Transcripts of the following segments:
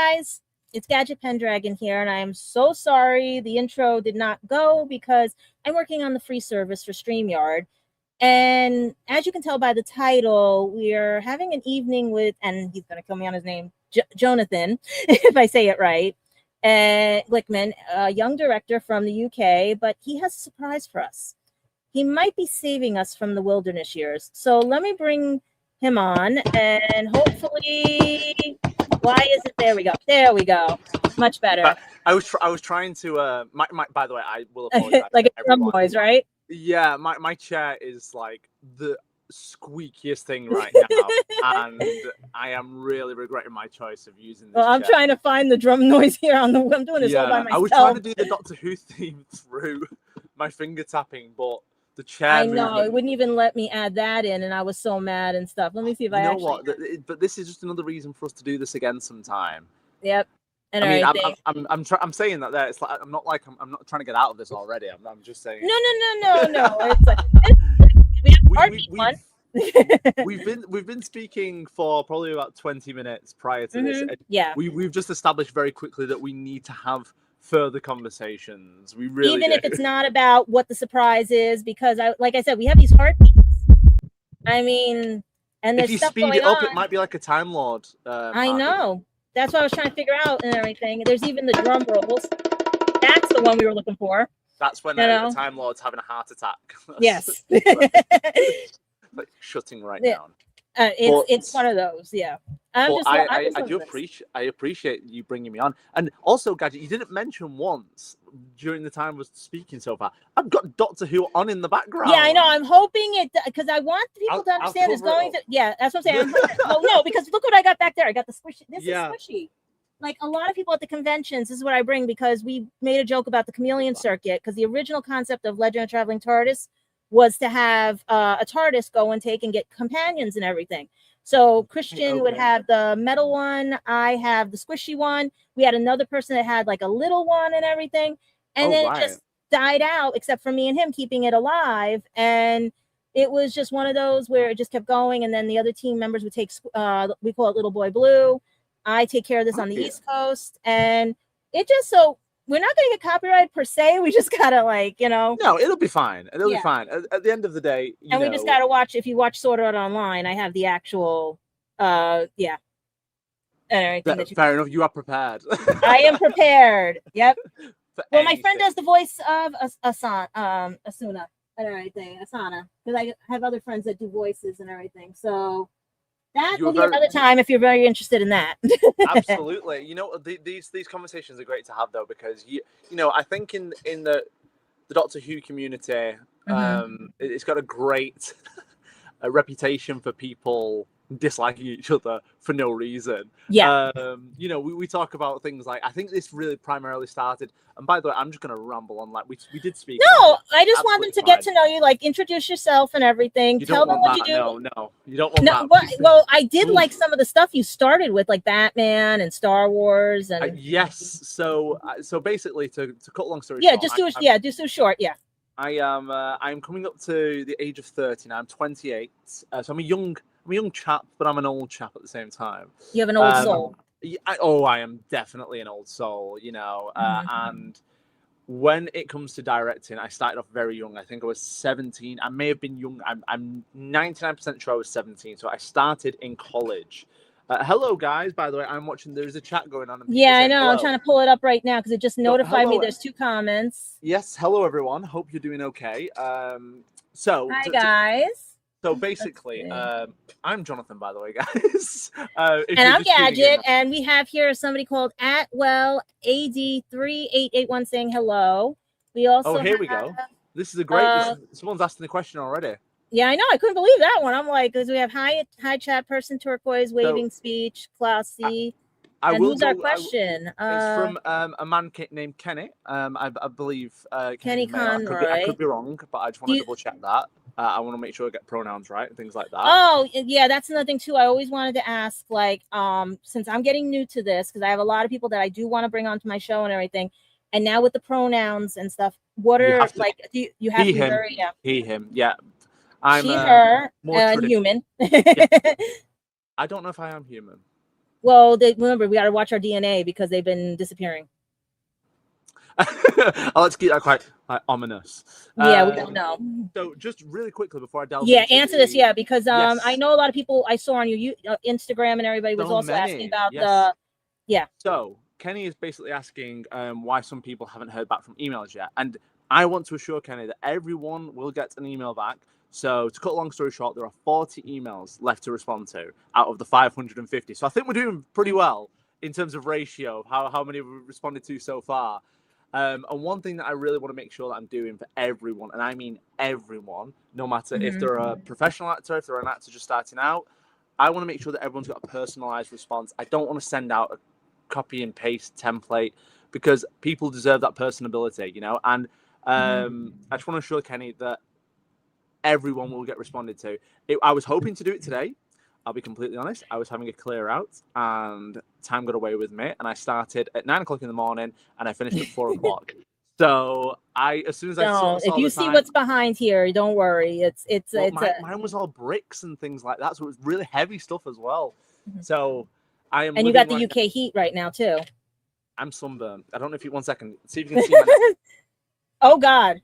guys, it's Gadget Pendragon here, and I am so sorry the intro did not go because I'm working on the free service for StreamYard. And as you can tell by the title, we're having an evening with, and he's going to kill me on his name, Jonathon, if I say it right, Glickman, a young director from the UK, but he has a surprise for us. He might be saving us from the wilderness years. So let me bring him on, and hopefully, why is it? There we go. There we go. Much better. I was trying to. By the way, I will apologize. Like a drum noise, right? Yeah, my chair is like the squeakiest thing right now, and I am really regretting my choice of using this. Well, I'm trying to find the drum noise here on the. I'm doing this all by myself. I was trying to do the Doctor Who theme through my finger tapping, but the chair. I know it wouldn't even let me add that in, and I was so mad and stuff. Let me see if I actually. You know what? But this is just another reason for us to do this again sometime. Yep. And I mean, I'm saying that there. It's like I'm not trying to get out of this already. I'm just saying. No. It's like, we've been speaking for probably about 20 minutes prior to this. Yeah. We've just established very quickly that we need to have further conversations. We really even do. If it's not about what the surprise is, because like I said, we have these heartbeats. I mean, and there's if you stuff speed going it up, on. It might be like a Time Lord. I know. That's what I was trying to figure out and everything. There's even the drum rolls. That's the one we were looking for. That's when the Time Lord's having a heart attack. Yes. like shutting down. It's one of those, yeah. I appreciate you bringing me on, and also Gadget, you didn't mention once during the time I was speaking so far. I've got Doctor Who on in the background. Yeah, I know. I'm hoping it because I want people to understand it's going to. Yeah, that's what I'm saying. Well, no, because look what I got back there. I got the squishy. This is squishy. Like a lot of people at the conventions, this is what I bring because we made a joke about the chameleon circuit because the original concept of Legend of Traveling TARDIS was to have a TARDIS go and take and get companions and everything. So Christian would have the metal one. I have the squishy one. We had another person that had like a little one and everything. And then it just died out, except for me and him keeping it alive. And it was just one of those where it just kept going. And then the other team members would take, we call it Little Boy Blue. I take care of this on the East Coast. And it just we're not going to get copyright per se. We just got to No, it'll be fine. It'll be fine. At the end of the day, we just got to watch. If you watch Sword Art Online, I have the actual, and everything. Fair enough. You are prepared. I am prepared. Yep. Well, my friend does the voice of Asuna and everything. Asana, because I have other friends that do voices and everything. So. That will be another time if you're very interested in that. Absolutely. These conversations are great to have though, because I think in the Doctor Who community, it's got a great reputation for people disliking each other for no reason. Yeah. We talk about things like, I think this really primarily started, and by the way, I'm just going to ramble on, like we did speak. No, I just want them to get to know you, like introduce yourself and everything. Tell them what you do. No, you don't want that. Well, I did like some of the stuff you started with, like Batman and Star Wars, and yes. So basically, to cut a long story short, just do short. Yeah. I'm coming up to the age of 30 now. I'm 28, so I'm a young chap, but I'm an old chap at the same time. You have an old soul. I am definitely an old soul, and when it comes to directing, I started off very young. I think I was 17. I may have been young. I'm 99% sure I was 17. So I started in college. Hello, guys. By the way, I'm watching. There's a chat going on. Yeah, I know. Hello. I'm trying to pull it up right now because it just notified me there's 2 comments. Yes. Hello, everyone. Hope you're doing okay. Hi, guys. So basically, I'm Jonathon, by the way, guys. And I'm Gadget, and we have here somebody called AtwellAD3881 saying hello. We also here we go. This is a great. Someone's asking the question already. Yeah, I know. I couldn't believe that one. I'm like, because we have hi chat person turquoise waving speech Classy. Who's our question? It's from a man named Kenny. I believe Kenny Conroy. I could be wrong, but I just want to double check that. I want to make sure I get pronouns right and things like that. Oh, yeah, that's another thing too. I always wanted to ask, like, since I'm getting new to this, because I have a lot of people that I do want to bring onto my show and everything, and now with the pronouns and stuff, what are you have to be very he, him, yeah. I'm she, her, human. I don't know if I am human. Well, remember, we got to watch our DNA because they've been disappearing. Let's keep that quite ominous. Yeah, we don't know. So just really quickly before I delve into answer this, because yes. I know a lot of people I saw on your Instagram and everybody was also asking about the So Kenny is basically asking why some people haven't heard back from emails yet, and I want to assure Kenny that everyone will get an email back. So to cut a long story short, there are 40 emails left to respond to out of the 550. So I think we're doing pretty well in terms of ratio of how many we've responded to so far. And one thing that I really want to make sure that I'm doing for everyone, and I mean everyone, no matter if they're a professional actor, if they're an actor just starting out, I want to make sure that everyone's got a personalized response. I don't want to send out a copy and paste template because people deserve that personability, you know? And I just want to assure Kenny that everyone will get responded to. I was hoping to do it today. I'll be completely honest. I was having a clear out and time got away with me. And I started at 9 o'clock in the morning and I finished at 4 o'clock. So as soon as I saw if you see what's behind here, don't worry. Mine was all bricks and things like that. So it was really heavy stuff as well. So I am. And you got the UK heat right now too. I'm sunburned. I don't know if you 1 second. See if you can see my Oh God.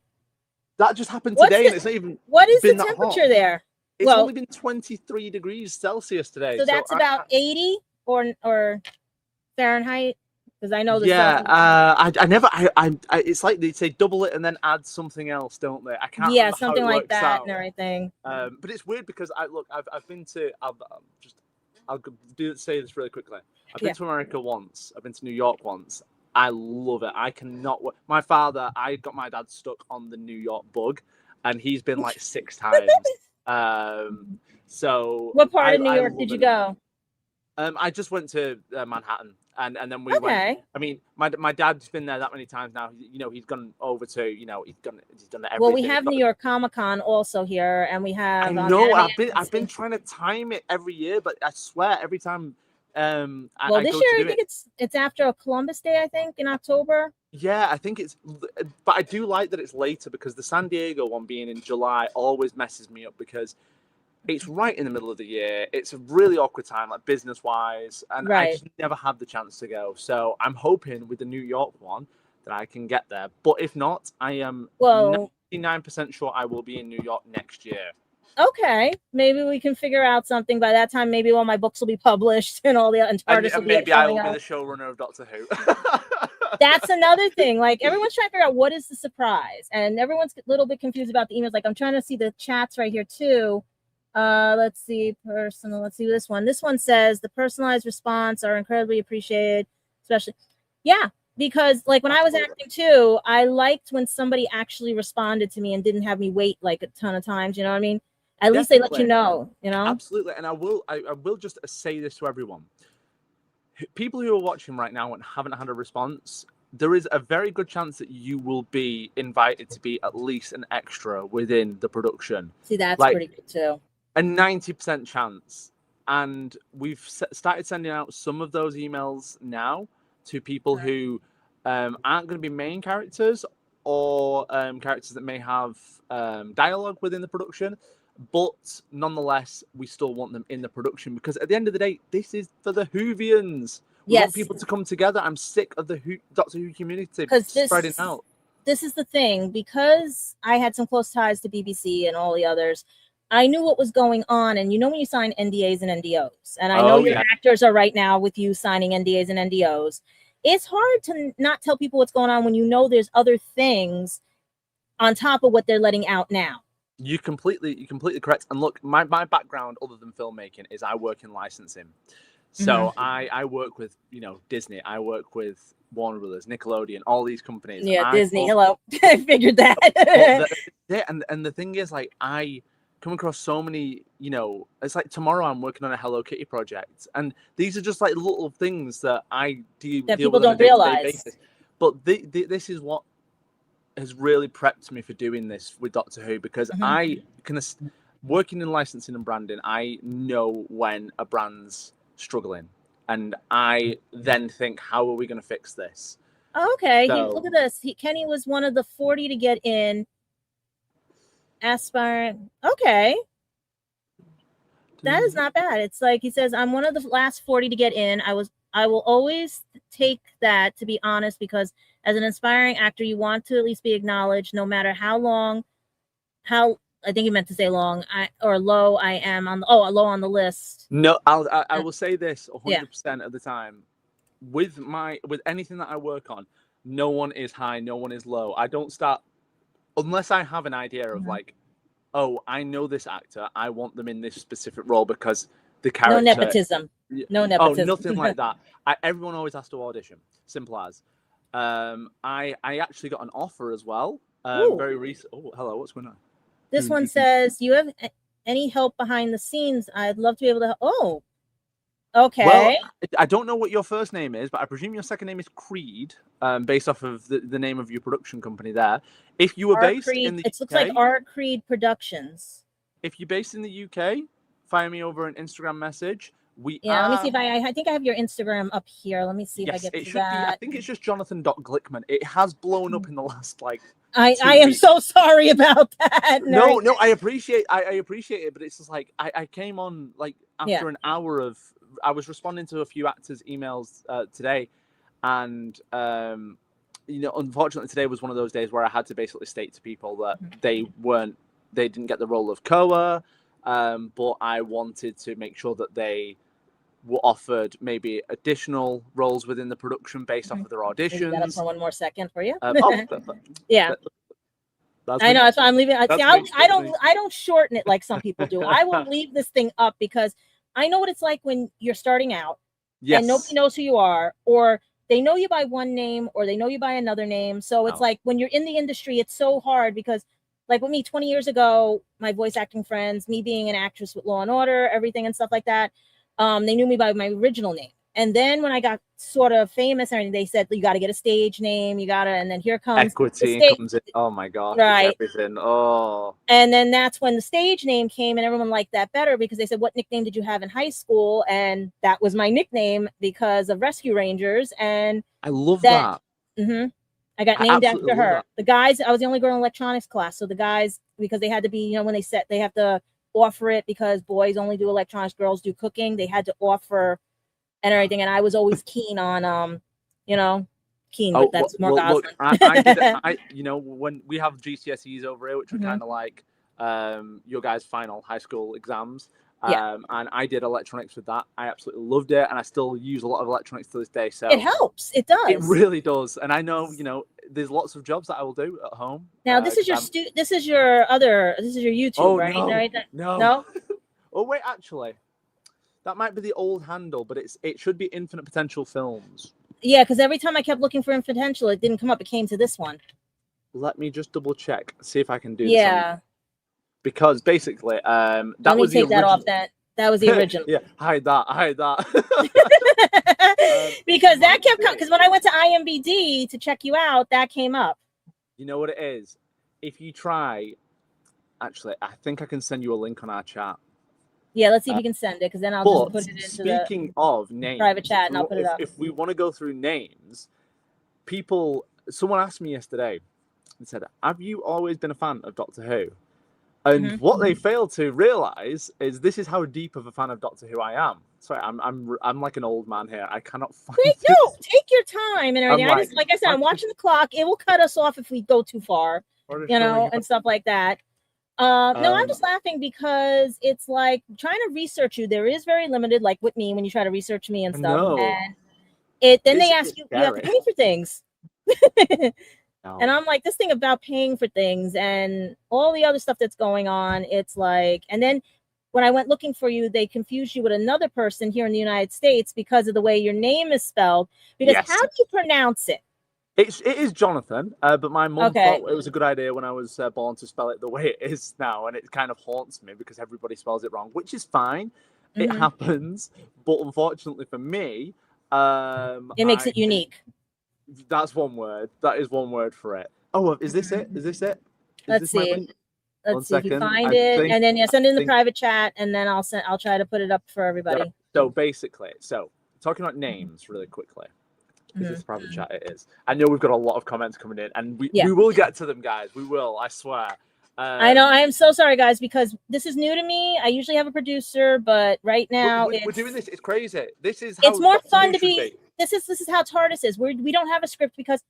That just happened today and it's not even. What is the temperature there? It's only been 23 degrees Celsius today. So that's about 80 or Fahrenheit? Because I know this. It's like they say double it and then add something else, don't they? I can't. Yeah, something like that and everything. But it's weird because I've been to. I'll say this really quickly. I've been to America once. I've been to New York once. I love it. I cannot. My father. I got my dad stuck on the New York bug, and he's been like 6 times. So what part of New York did you go? I just went to Manhattan, and then we went. I mean, my dad's been there that many times now. You know, he's gone over to. You know, he's done everything. Well, we have New York Comic-Con also here, and we have. I know. I've been trying to time it every year, but I swear every time. Well, this year I think it's after Columbus Day. I think in October. Yeah, I think it's. But I do like that it's later because the San Diego one being in July always messes me up because it's right in the middle of the year. It's a really awkward time, like business-wise, and I just never had the chance to go. So I'm hoping with the New York one that I can get there. But if not, I am 99% sure I will be in New York next year. Okay, maybe we can figure out something by that time. Maybe all my books will be published and all the artists will be. Maybe I will be the showrunner of Doctor Who. That's another thing. Like everyone's trying to figure out what is the surprise, and everyone's a little bit confused about the emails. Like I'm trying to see the chats right here too. Let's see, personal. Let's see this one. This one says the personalized response are incredibly appreciated, especially. Yeah, because like when I was acting too, I liked when somebody actually responded to me and didn't have me wait like a ton of times. You know what I mean? At least they let you know, you know? Absolutely. And I will just say this to everyone. People who are watching right now and haven't had a response, there is a very good chance that you will be invited to be at least an extra within the production. See, that's pretty good too. A 90% chance. And we've started sending out some of those emails now to people who aren't going to be main characters or characters that may have dialogue within the production. But nonetheless, we still want them in the production because at the end of the day, this is for the Whovians. We want people to come together. I'm sick of the Doctor Who community spreading out. This is the thing, because I had some close ties to BBC and all the others. I knew what was going on, and you know when you sign NDAs and NDOs, and I know your actors are right now with you signing NDAs and NDOs. It's hard to not tell people what's going on when you know there's other things on top of what they're letting out now. You're completely correct. And look, my background other than filmmaking is I work in licensing. So I work with, you know, Disney. I work with Warner Brothers, Nickelodeon, all these companies. Yeah, Disney. Hello. I figured that. And the thing is, like, I come across so many, you know, it's like tomorrow I'm working on a Hello Kitty project. And these are just like little things that I deal people with don't realize. Basis. But this is what has really prepped me for doing this with Doctor Who, because I can, working in licensing and branding, I know when a brand's struggling, and I then think, how are we going to fix this? Okay, look at this. Kenny was one of the 40 to get in. Aspirant. Okay. That is not bad. It's like he says, I'm one of the last 40 to get in. I will always take that, to be honest, because as an aspiring actor, you want to at least be acknowledged, no matter how I think he meant to say long or low I am on low on the list. No, I will say this 100% of the time. With anything that I work on, no one is high, no one is low. I don't start unless I have an idea of like, oh, I know this actor, I want them in this specific role because the character. No nepotism. No nepotism. Oh, nothing like that. Everyone always has to audition. Simple as. I actually got an offer as well. Very recent. Oh, hello. What's going on? This one says, "You have any help behind the scenes? I'd love to be able to." Oh, okay. Well, I don't know what your first name is, but I presume your second name is Creed, based off of the name of your production company there. If you were based in the UK, it looks like Art Creed Productions. If you're based in the UK, fire me over an Instagram message. Let me see if I think I have your Instagram up here. Let me see if I get to that. I think it's just Jonathon Glickman. It has blown up in the last I am so sorry about that. No, I appreciate it, but it's just like I came on after an hour of I was responding to a few actors' emails today, and unfortunately today was one of those days where I had to basically state to people that they didn't get the role of Koa, but I wanted to make sure that they were offered maybe additional roles within the production based off of their auditions. That up for one more second for you. Yeah. I know. That's why I'm leaving. I don't shorten it like some people do. I will leave this thing up because I know what it's like when you're starting out and nobody knows who you are, or they know you by one name or they know you by another name. So it's like when you're in the industry, it's so hard because like with me 20 years ago, my voice acting friends, me being an actress with Law and Order, everything and stuff like that, they knew me by my original name. And then when I got sort of famous and everything, they said, you got to get a stage name. And then here comes equity comes in. Oh my God. Right. Everything. Oh. And then that's when the stage name came and everyone liked that better because they said, what nickname did you have in high school? And that was my nickname because of Rescue Rangers. And I love that. I got named after her. The guys, I was the only girl in electronics class. So the guys, because they had to be, when they have to offer it because boys only do electronics, girls do cooking. They had to offer and everything, and I was always keen on, but that's more look, I when we have GCSEs over here, which are kind of like your guys' final high school exams, and I did electronics with that. I absolutely loved it, and I still use a lot of electronics to this day. So it helps. It does. It really does, and I know there's lots of jobs that I will do at home. Now this is your YouTube, right? No. Oh wait, actually. That might be the old handle, but it should be Infinite Potential Films. Yeah, because every time I kept looking for Infinite Potential, it didn't come up. It came to this one. Let me just double check, see if I can do this. Because basically, that was the original. That off. That was the original. Yeah, hide that. Because that kept coming. Because when I went to IMBD to check you out, that came up. You know what it is? If you try, actually, I think I can send you a link on our chat. Yeah, let's see if you can send it, because then I'll just put it into the of names, private chat, and I'll put it up. If we want to go through names, someone asked me yesterday and said, have you always been a fan of Doctor Who? And what they fail to realize is this is how deep of a fan of Doctor Who I am. Sorry, I'm like an old man here. I cannot find No, take your time and everything. Like I said, I'm watching the clock. It will cut us off if we go too far, and stuff like that. No, I'm just laughing because it's like trying to research you. There is very limited, like with me, when you try to research me and stuff. And then they ask you, you have to pay for things. And I'm like, this thing about paying for things and all the other stuff that's going on. It's like, and then when I went looking for you, they confused you with another person here in the United States because of the way your name is spelled. Because how do you pronounce it? It is Jonathon, but my mum thought it was a good idea when I was born to spell it the way it is now, and it kind of haunts me because everybody spells it wrong, which is fine. It happens, but unfortunately for me, it makes it unique. That's one word. That is one word for it. Oh, is this it? Let's see. Let's see if you find it, and then send it in the private chat, and then I'll try to put it up for everybody. Yeah. So basically, talking about names really quickly. Is this private chat? It is. I know we've got a lot of comments coming in, and we will get to them, guys. We will, I swear. I know. I am so sorry, guys, because this is new to me. I usually have a producer, but right now we're doing this. It's crazy. This is how it's more Doctor fun Who to be. This is how TARDIS is. We don't have a script because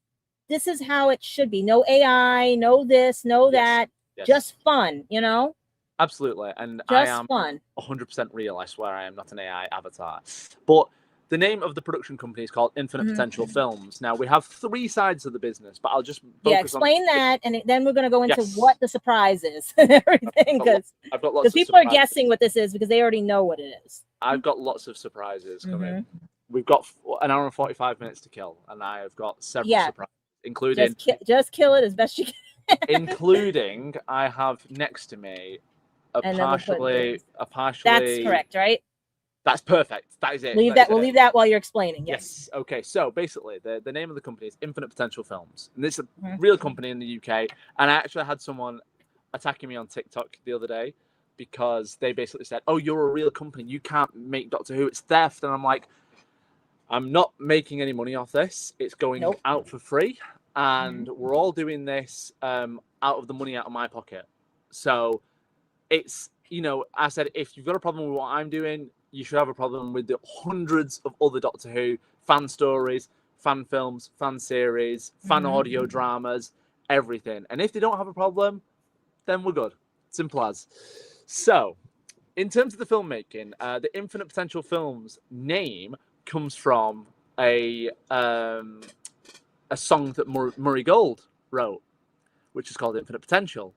this is how it should be. No AI, no this, no that. Yes. Just fun, you know? Absolutely. And just I am fun. 100% real. I swear I am not an AI avatar. But the name of the production company is called Infinite Potential Films. Now, we have 3 sides of the business, but I'll just explain that, and then we're going to go into what the surprise is and everything, because people are guessing what this is because they already know what it is. I've got lots of surprises coming. We've got an hour and 45 minutes to kill, and I have got several surprises, including... Just kill it as best you can. Including, I have next to me a partially... That's correct, right? That's perfect. That is it. We'll leave that while you're explaining. Yes. Okay. So basically, the name of the company is Infinite Potential Films, and this is a real company in the UK. And I actually had someone attacking me on TikTok the other day because they basically said, "Oh, you're a real company. You can't make Doctor Who. It's theft." And I'm like, "I'm not making any money off this. It's going out for free, and we're all doing this out of the money out of my pocket." So it's, you know, I said, if you've got a problem with what I'm doing, you should have a problem with the hundreds of other Doctor Who fan stories, fan films, fan series, fan audio dramas, everything. And if they don't have a problem, then we're good. Simple as. So, in terms of the filmmaking, the Infinite Potential Films name comes from a song that Murray Gold wrote, which is called Infinite Potential.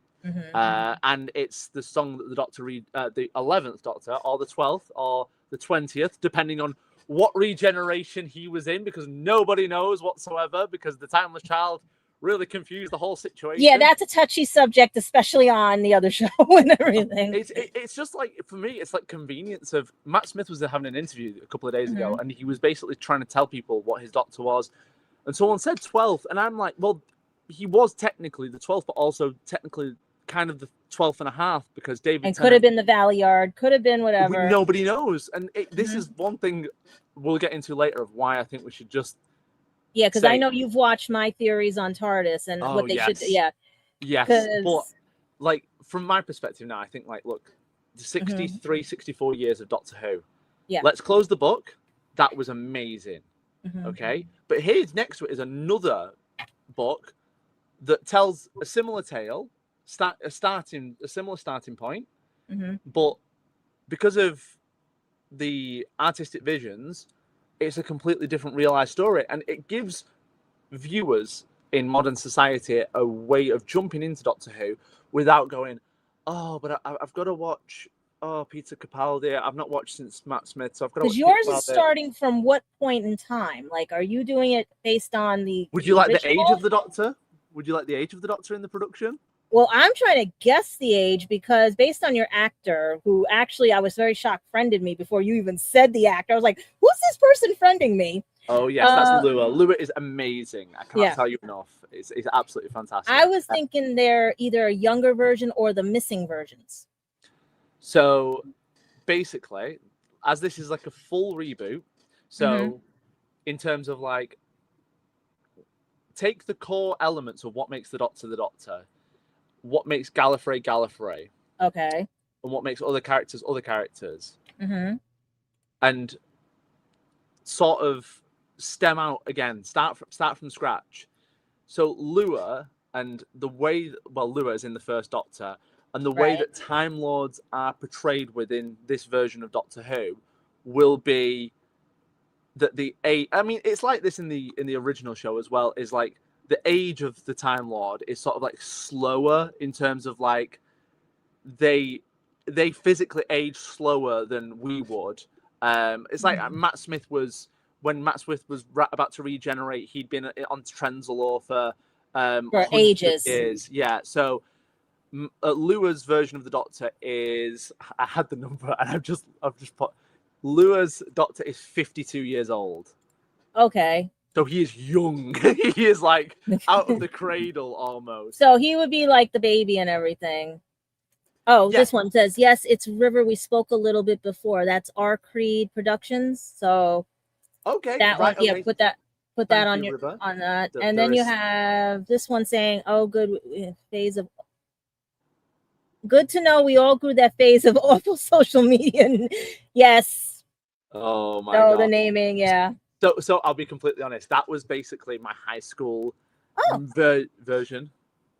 And it's the song that the Doctor the 11th Doctor, or the 12th, or the 20th, depending on what regeneration he was in, because nobody knows whatsoever, because the Timeless Child really confused the whole situation. Yeah, that's a touchy subject, especially on the other show and everything. It's just like, for me, it's like convenience of... Matt Smith was having an interview a couple of days ago, and he was basically trying to tell people what his Doctor was. And someone said 12th, and I'm like, well, he was technically the 12th, but also technically kind of the 12th and a half, because David Tennant could have been the Valley Yard, could have been whatever. Nobody knows. And this is one thing we'll get into later of why I think we should just... Yeah, because I know you've watched my theories on TARDIS and what they should... Yeah. Yes, but like, from my perspective now, I think, like, look, the 63, 64 years of Doctor Who. Yeah. Let's close the book. That was amazing. Okay? But here's next to it is another book that tells a similar tale, a similar starting point, but because of the artistic visions, it's a completely different realized story, and it gives viewers in modern society a way of jumping into Doctor Who without going, oh, but I've got to watch Peter Capaldi. I've not watched since Matt Smith, so I've got to watch. Because yours is starting from what point in time? Like, are you doing it based on the... Would you like the age of the Doctor? Would you like the age of the Doctor in the production? Well, I'm trying to guess the age because based on your actor, who actually I was very shocked friended me before you even said the actor. I was like, who's this person friending me? Oh, yes, that's Lua. Lua is amazing. I cannot tell you enough. It's absolutely fantastic. I was thinking they're either a younger version or the missing versions. So basically, as this is like a full reboot, so in terms of like, take the core elements of what makes the Doctor, what makes Gallifrey Gallifrey, okay, and what makes other characters, and sort of stem out again, start from scratch. So Lua and the way, Lua is in the first Doctor, and the way that Time Lords are portrayed within this version of Doctor Who will be that I mean, it's like this in the original show as well, is like the age of the Time Lord is sort of like slower in terms of like they physically age slower than we would. It's like Matt Smith was, when Matt Smith was about to regenerate, he'd been on Trenzalore for ages. Years. Yeah, so Lua's version of the Doctor is, I had the number and I've just put, Lua's Doctor is 52 years old. Okay. So he is young. He is like out of the cradle almost. So he would be like the baby and everything. Oh, yeah. This one says, yes, it's River. We spoke a little bit before. That's our Creed Productions. So okay, that one, yeah, put that on your River. On that. And then you have this one saying, oh, good phase of Good to know we all grew that phase of awful social media. Yes. Oh my God. The naming, yeah. So I'll be completely honest. That was basically my high school version.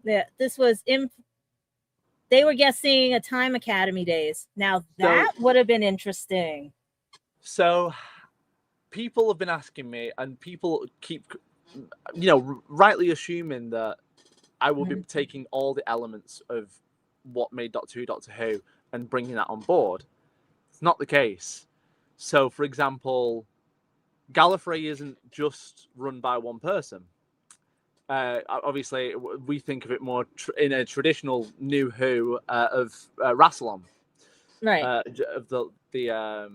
Yeah, this was they were guessing a Time Academy days. Now that would have been interesting. So people have been asking me, and people keep, rightly assuming that I will be taking all the elements of what made Doctor Who, and bringing that on board. It's not the case. So, for example, Gallifrey isn't just run by one person. Obviously, we think of it more in a traditional New Who of Rassilon, right? Of the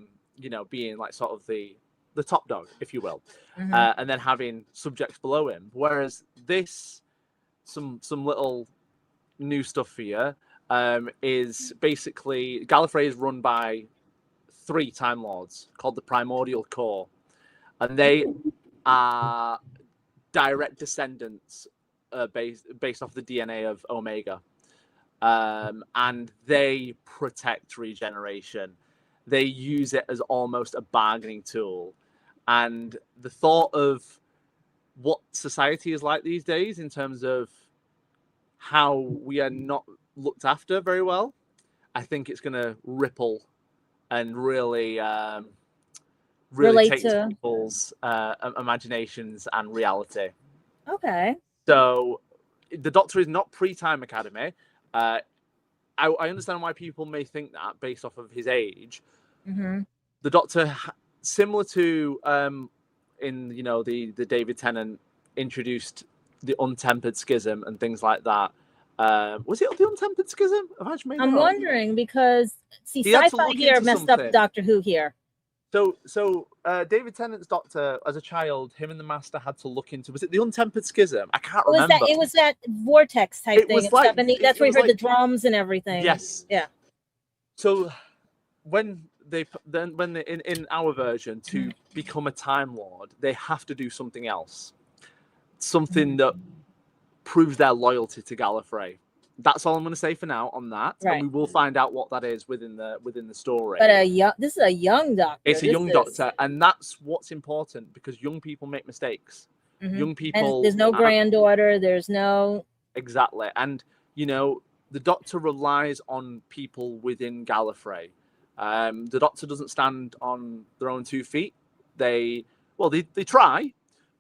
being like sort of the top dog, if you will, and then having subjects below him. Whereas this, some little new stuff for you, is basically Gallifrey is run by 3 Time Lords called the Primordial Core, and they are direct descendants based off the DNA of Omega, and they protect regeneration. They use it as almost a bargaining tool, and the thought of what society is like these days in terms of how we are not looked after very well, I think it's going to ripple and really take people's imaginations and reality. Okay. So the Doctor is not pre-Time Academy. I understand why people may think that based off of his age. The Doctor, similar to in the David Tennant introduced the untempered schism and things like that. Was it the untempered schism? I'm wondering because Sci-Fi here messed up Doctor Who here. So David Tennant's Doctor, as a child, him and the Master had to look into. Was it the untempered schism? I can't remember. It was that vortex type thing. That's where you heard the drums and everything. Yes. Yeah. So when in our version, to become a Time Lord, they have to do something else, something that proves their loyalty to Gallifrey. That's all I'm going to say for now on that, and we will find out what that is within the story. But this is a young Doctor. It's a young Doctor, and that's what's important, because young people make mistakes. Young people. And there's no granddaughter. There's no. Exactly, and the Doctor relies on people within Gallifrey. The Doctor doesn't stand on their own 2 feet. They try,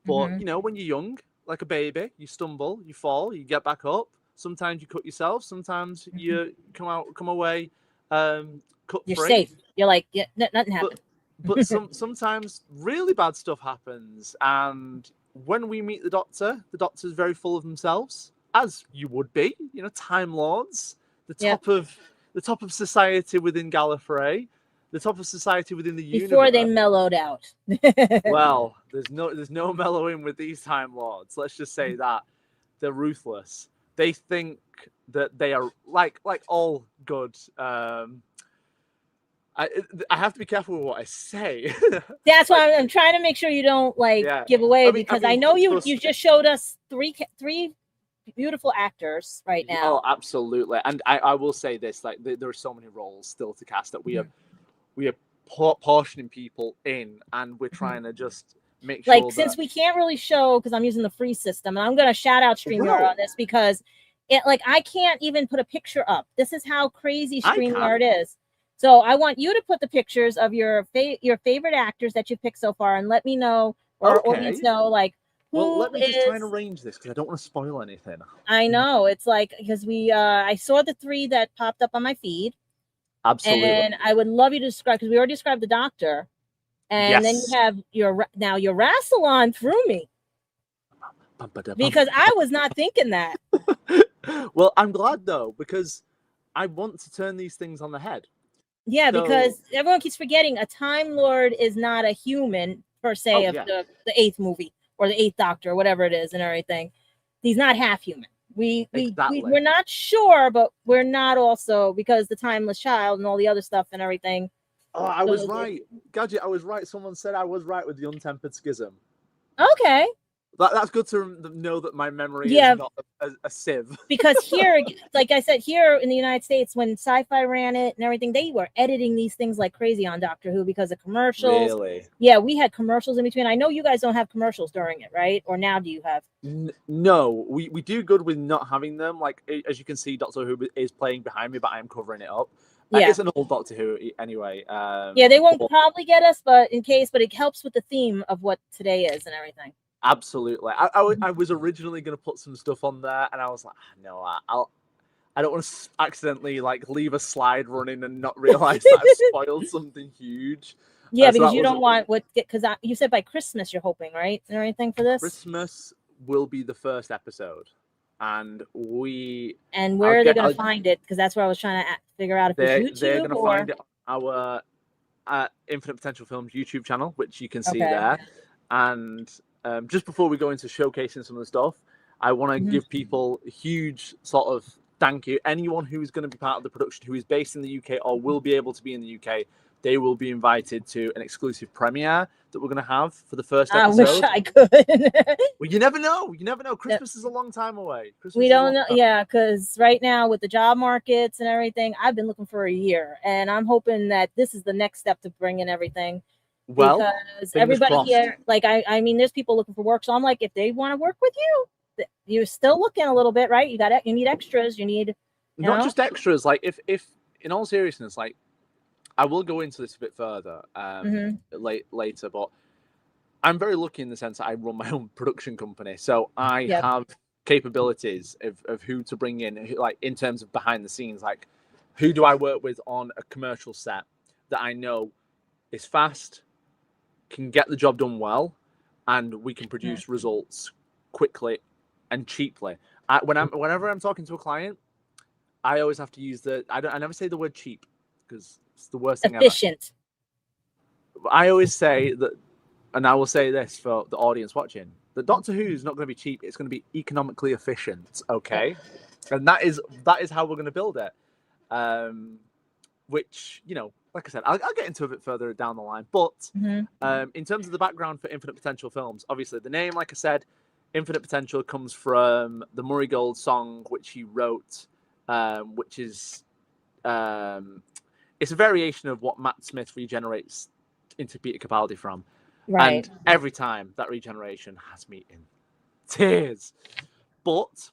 but when you're young, like a baby, you stumble, you fall, you get back up. Sometimes you cut yourself. Sometimes you come away cut You're free. safe. You're like, nothing happened. But sometimes really bad stuff happens, and when we meet the Doctor's very full of themselves, as you would be. Time Lords, the top of society within Gallifrey, the top of society within the universe. Before they mellowed out. Well, there's no mellowing with these Time Lords. Let's just say that they're ruthless. They think that they are like all good. I have to be careful with what I say. That's why I'm trying to make sure you don't give away, because I know you just showed us three beautiful actors right now. Oh, absolutely. And I will say this: there are so many roles still to cast that we are portioning people in, and we're trying to just make sure. Since we can't really show, because I'm using the free system, and I'm going to shout out StreamYard on this, because I can't even put a picture up. This is how crazy StreamYard is. So I want you to put the pictures of your favorite actors that you picked so far, and let me know, or our audience know, well, let me just try and arrange this, because I don't want to spoil anything. I know. It's because I saw the 3 that popped up on my feed. Absolutely. And I would love you to describe, because we already described the Doctor. And then you have your Rassilon threw me. Because I was not thinking that. Well, I'm glad, though, because I want to turn these things on the head. Yeah, because everyone keeps forgetting a Time Lord is not a human, per se, of the 8th movie, or the 8th Doctor, or whatever it is, and everything. He's not half human. We're not sure, but we're not also, because the Timeless Child and all the other stuff and everything. Oh, I was right. Gadget, I was right. Someone said I was right with the untempered schism. Okay. That's good to know that my memory Yeah. is not a sieve. Because here, like I said, here in the United States, when Sci-Fi ran it and everything, they were editing these things like crazy on Doctor Who because of commercials. Really? Yeah, we had commercials in between. I know you guys don't have commercials during it, right? Or now do you have? No, we do good with not having them. Like, as you can see, Doctor Who is playing behind me, but I am covering it up. Yeah. It's an old Doctor Who anyway. Yeah, they won't probably get us, but it helps with the theme of what today is and everything. Absolutely. I was originally going to put some stuff on there, and I was like, no, I don't want to accidentally like leave a slide running and not realize that I spoiled something huge. Yeah, because you don't want because you said by Christmas you're hoping, right? Or anything for this? Christmas will be the first episode, and where are they going to find it? Because that's where I was trying to figure out if it's YouTube. They're going to find it on our Infinite Potential Films YouTube channel, which you can see there. And just before we go into showcasing some of the stuff, I want to give people a huge sort of thank you. Anyone who is going to be part of the production who is based in the UK or will be able to be in the UK, they will be invited to an exclusive premiere that we're going to have for the first episode. I wish I could. Well, you never know. You never know. Christmas is a long time away. We don't know. Yeah, because right now with the job markets and everything, I've been looking for a year. And I'm hoping that this is the next step to bring in everything. Well, because everybody here, like, I mean, there's people looking for work. So I'm like, if they want to work with you, you're still looking a little bit, right? You need extras. You need not just extras. Like, if in all seriousness, like, I will go into this a bit further later, but I'm very lucky in the sense that I run my own production company. So I have capabilities of who to bring in, like in terms of behind the scenes, like who do I work with on a commercial set that I know is fast, can get the job done well, and we can produce results quickly and cheaply. Whenever I'm talking to a client, I always have to use I never say the word cheap because it's the worst thing efficient. Ever. I always say that, and I will say this for the audience watching, that Doctor Who is not going to be cheap. It's going to be economically efficient, okay? And that is how we're going to build it. Which, you know, like I said, I'll get into a bit further down the line. But in terms of the background for Infinite Potential Films, obviously the name, like I said, Infinite Potential comes from the Murray Gold song, which he wrote, which is it's a variation of what Matt Smith regenerates into Peter Capaldi from. Right. And every time that regeneration has me in tears. But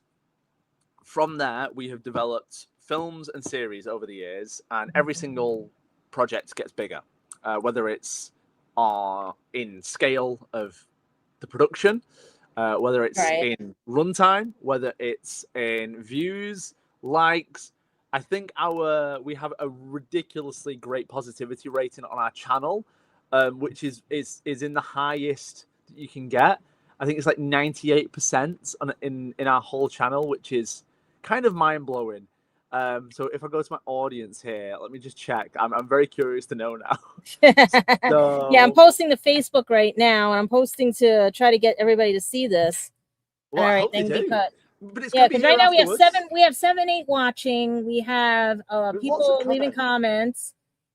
from there, we have developed films and series over the years, and every single project gets bigger, whether it's in scale of the production, whether it's in runtime, whether it's in views, likes. I think we have a ridiculously great positivity rating on our channel, which is in the highest that you can get. I think it's like 98% in our whole channel, which is kind of mind blowing. So if I go to my audience here, let me just check. I'm very curious to know now. Yeah, I'm posting to Facebook right now, and I'm posting to try to get everybody to see this. Well, I hope they do. Because right now we have 7, 8 watching. We have people leaving comments.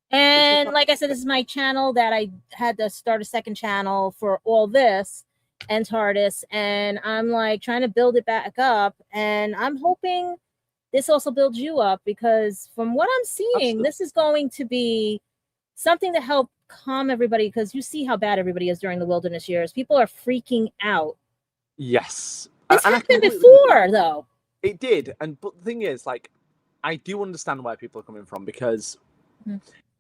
And like I said, this is my channel that I had to start a second channel for all this and TARDIS. And I'm like trying to build it back up. And I'm hoping this also builds you up, because from what I'm seeing, this is going to be something to help calm everybody, because you see how bad everybody is during the wilderness years. People are freaking out. Yes. It's happened before, though. It did. But the thing is, like, I do understand where people are coming from, because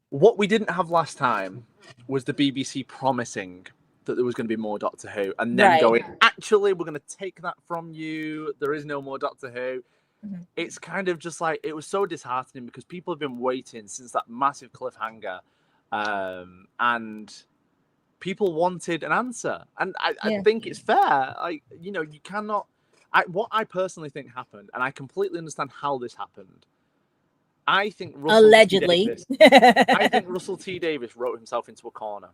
what we didn't have last time was the BBC promising that there was going to be more Doctor Who, and then going, actually, we're going to take that from you. There is no more Doctor Who. It's kind of just like, it was so disheartening, because people have been waiting since that massive cliffhanger, and people wanted an answer. And I think it's fair. Like, you know, you cannot. What I personally think happened, and I completely understand how this happened. I think allegedly, I think Russell T Davies wrote himself into a corner.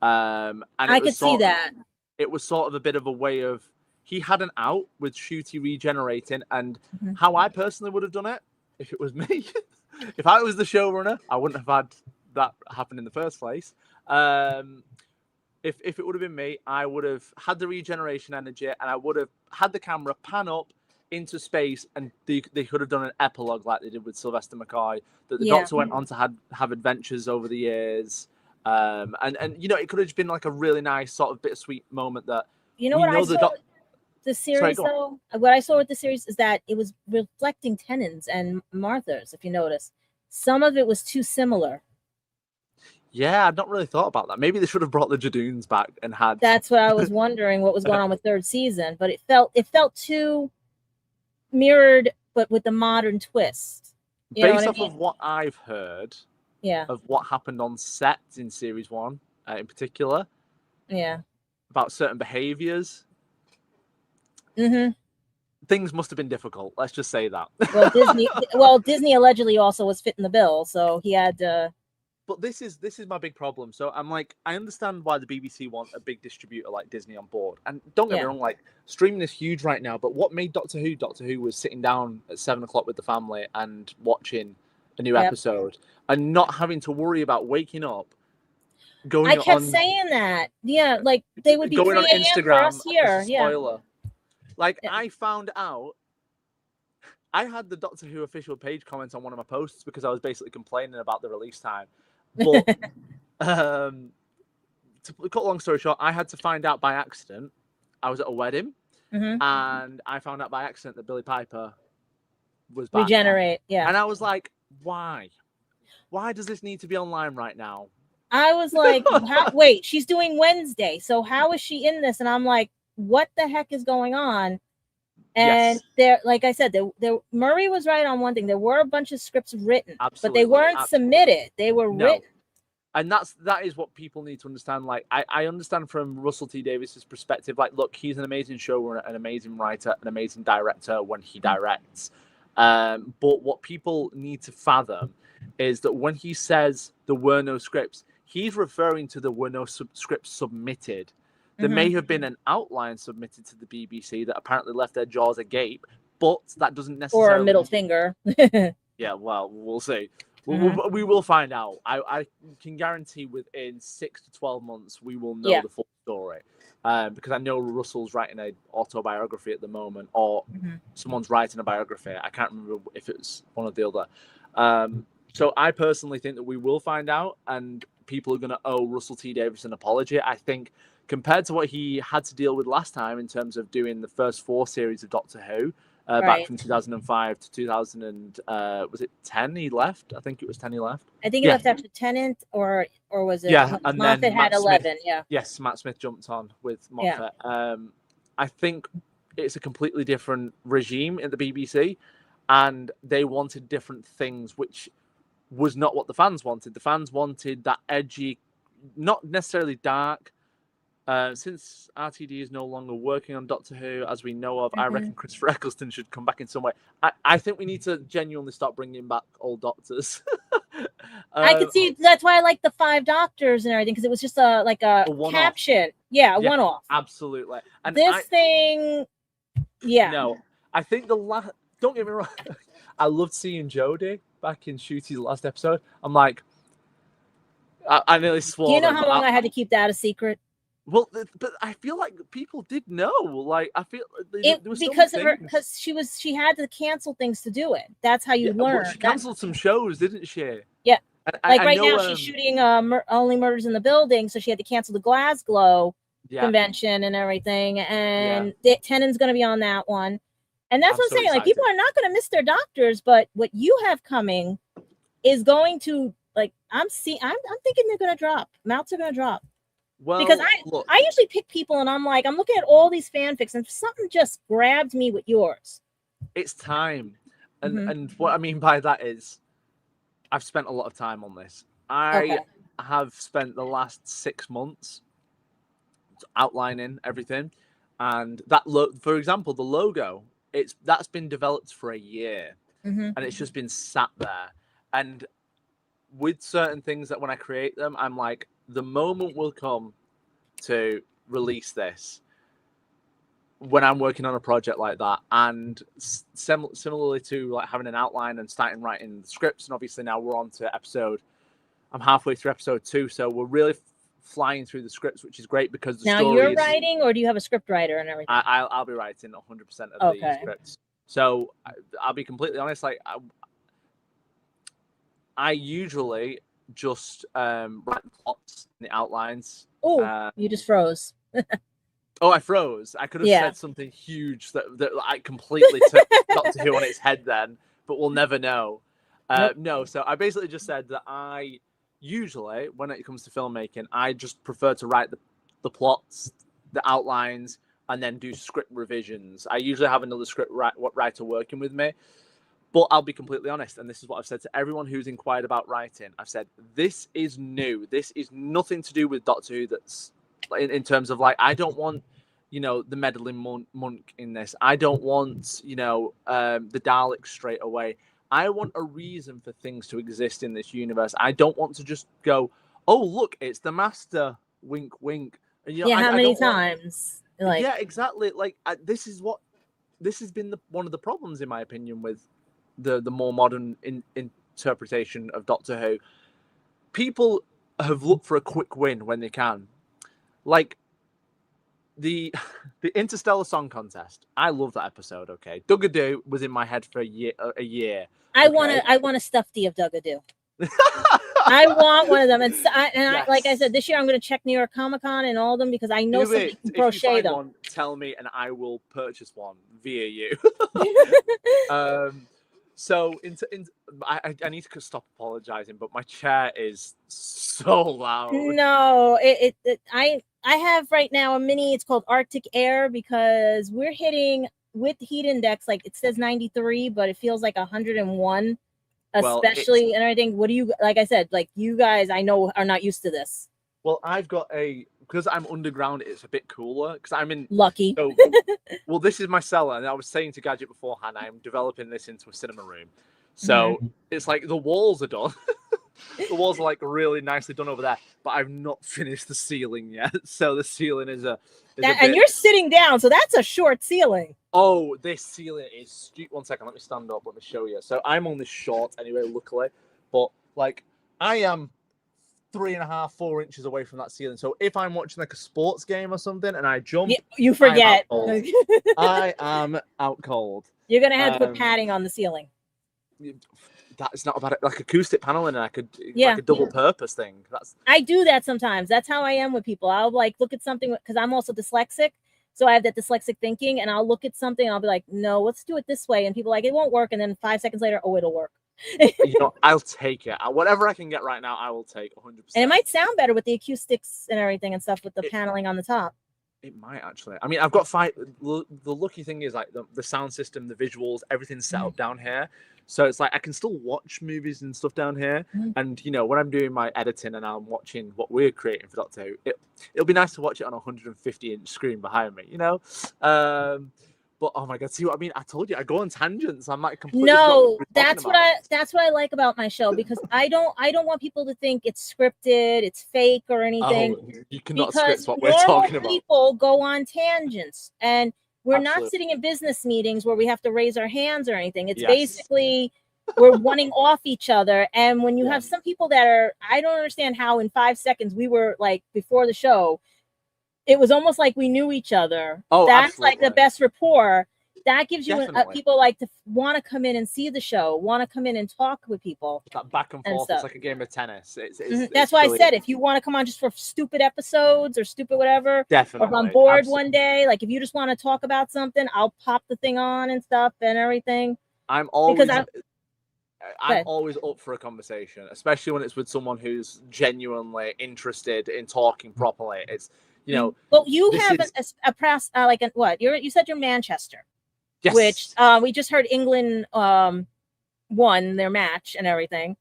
And I could see that. It was sort of a bit of a way of, he had an out with Shooty regenerating, and how I personally would have done it if it was me. If I was the showrunner, I wouldn't have had that happen in the first place. If if it would have been me, I would have had the regeneration energy, and I would have had the camera pan up into space, and they could have done an epilogue like they did with Sylvester McCoy, that the Doctor went on to have adventures over the years. And you know, it could have just been like a really nice sort of bittersweet moment that the series though. What I saw with the series is that it was reflecting Tennant's and Martha's. If you notice, some of it was too similar. Yeah, I've not really thought about that. Maybe they should have brought the Jadoons back and had. That's what I was wondering. What was going on with third season? But it felt too mirrored, but with the modern twist. Based off of what I've heard. Of what happened on set in series 1, in particular. Yeah. About certain behaviors. Mm-hmm. Things must have been difficult. Let's just say that. Disney allegedly also was fitting the bill, so he had to. But this is my big problem. So I'm like, I understand why the BBC want a big distributor like Disney on board. And don't get me wrong, like, streaming is huge right now. But what made Doctor Who was sitting down at 7:00 with the family and watching a new episode and not having to worry about waking up. I kept saying that. Yeah, like they would be going on Instagram for us here. Spoiler. Like I found out, I had the Doctor Who official page comment on one of my posts because I was basically complaining about the release time. But to cut a long story short, I had to find out by accident. I was at a wedding, and I found out by accident that Billie Piper was back. Regenerate, yeah. And I was like, why? Why does this need to be online right now? I was like, wait, she's doing Wednesday, so how is she in this? And I'm like, what the heck is going on? And there, like I said, there Murray was right on one thing. There were a bunch of scripts written, but they weren't submitted. They were written. And that is what people need to understand. Like, I understand from Russell T Davies's perspective, like, look, he's an amazing showrunner, an amazing writer, an amazing director when he directs. But what people need to fathom is that when he says there were no scripts, he's referring to there were no scripts submitted. There may have been an outline submitted to the BBC that apparently left their jaws agape, but that doesn't necessarily... Or a middle finger. Yeah, well, we'll see. We will find out. I can guarantee within 6 to 12 months we will know the full story. Because I know Russell's writing an autobiography at the moment, or someone's writing a biography. I can't remember if it's one or the other. So I personally think that we will find out, and people are going to owe Russell T Davies an apology. I think compared to what he had to deal with last time in terms of doing the first 4 series of Doctor Who, back from 2005 to 2000 was it 10 he left? I think it was 10 he left. I think he left after Tennant, or was it? Yeah, and Moffat then had 11. Smith, yes, Matt Smith jumped on with Moffat. I think it's a completely different regime in the BBC, and they wanted different things, which was not what the fans wanted. The fans wanted that edgy, not necessarily dark. Since RTD is no longer working on Doctor Who, as we know of, I reckon Christopher Eccleston should come back in some way. I think we need to genuinely start bringing back old Doctors. I could see, that's why I like the 5 Doctors and everything, because it was just a caption. Yeah, one-off. Absolutely. And thing, No, I think don't get me wrong, I loved seeing Jodie back in Shooty's last episode. I'm like, I nearly swore. Do you know how long I had to keep that a secret? Well, but I feel like people did know. Like, I feel because she had to cancel things to do it. That's how you learn. Well, she canceled some shows, didn't she? Yeah. Right now, she's shooting Only Murders in the Building, so she had to cancel the Glasgow convention and everything. And Tennant's going to be on that one. And that's what I'm saying. Like, people are not going to miss their doctors, but what you have coming is going to, like, I'm thinking they're going to drop. Mouths are going to drop. Well, because I usually pick people and I'm looking at all these fanfics and something just grabbed me with yours. It's time. And what I mean by that is I've spent a lot of time on this. I have spent the last 6 months outlining everything. And that, for example, the logo, that's been developed for a year. And it's just been sat there. And with certain things that when I create them, I'm like, the moment will come to release this when I'm working on a project like that. And similarly to like having an outline and starting writing the scripts. And obviously now we're on to I'm halfway through episode 2. So we're really flying through the scripts, which is great because the now story you're writing, or do you have a script writer and everything? I'll be writing 100% of the scripts. So I'll be completely honest. Like I usually just write the plots and the outlines. Oh, you just froze. Oh, I froze. I could have said something huge that I completely took Doctor Who on its head then, but we'll never know. No, so I basically just said that I usually, when it comes to filmmaking, I just prefer to write the plots, the outlines, and then do script revisions. I usually have another script writer working with me. But I'll be completely honest, and this is what I've said to everyone who's inquired about writing. I've said, this is new. This is nothing to do with Doctor Who that's in terms of, like, I don't want, the meddling monk in this. I don't want, the Daleks straight away. I want a reason for things to exist in this universe. I don't want to just go, oh, look, it's the Master, wink, wink. And, how many times? Yeah, exactly. Like, this has been one of the problems, in my opinion, with the more modern interpretation of Doctor Who. People have looked for a quick win when they can. Like the Interstellar Song Contest. I love that episode. Okay, Duggadoo was in my head for a year. I want a stuffed of Duggadoo. I want one of them, and like I said, this year I'm going to check New York Comic Con and all of them because I know somebody can crochet them. One, tell me, and I will purchase one via you. So I need to stop apologizing, but my chair is so loud. No, I have right now a mini. It's called Arctic Air because we're hitting with the heat index, like it says 93, but it feels like 101, especially and everything. What do you, like I said, like you guys I know are not used to this. Well, I've got because I'm underground, it's a bit cooler because I'm in lucky. So, well, this is my cellar, and I was saying to Gadget beforehand, I'm developing this into a cinema room. So it's like the walls are done. The walls are like really nicely done over there, but I've not finished the ceiling yet. So the ceiling is and you're sitting down, so that's a short ceiling. Oh, this ceiling is 1 second. Let me stand up. Let me show you. So I'm only short anyway, luckily, but like I am 3.5, 4 inches away from that ceiling. So if I'm watching like a sports game or something and I jump, you forget. I am out cold. You're gonna have to put padding on the ceiling. That's not about it. Like acoustic paneling, and I could like a double purpose thing. I do that sometimes. That's how I am with people. I'll like look at something because I'm also dyslexic. So I have that dyslexic thinking, and I'll look at something and I'll be like, no, let's do it this way. And people are like, it won't work. And then 5 seconds later, oh, it'll work. I'll take it. Whatever I can get right now, I will take 100%. And it might sound better with the acoustics and everything and stuff with the paneling on the top. It might actually. I mean, I've got the lucky thing is like the sound system, the visuals, everything's set up down here. So it's like I can still watch movies and stuff down here. And when I'm doing my editing and I'm watching what we're creating for Doctor Who, it'll be nice to watch it on a 150-inch screen behind me, But oh my god, see what I mean? I told you I go on tangents. I'm like completely that's what I like about my show because I don't want people to think it's scripted, it's fake or anything. Oh, you cannot script what we're talking about. People go on tangents, and we're not sitting in business meetings where we have to raise our hands or anything. It's basically we're one-ing off each other. And when you have some people that I don't understand how in 5 seconds we were like before the show. It was almost like we knew each other. Oh, that's absolutely. Like the best rapport. That gives you people like to want to come in and see the show, want to come in and talk with people. That back and forth, it's like a game of tennis. That's why I said if you want to come on just for stupid episodes or stupid whatever, definitely. Or if I'm bored one day, like if you just want to talk about something, I'll pop the thing on and stuff and everything. I'm always up for a conversation, especially when it's with someone who's genuinely interested in talking properly. It's well, you have a press what? You said you're Manchester, yes. Which we just heard England won their match and everything.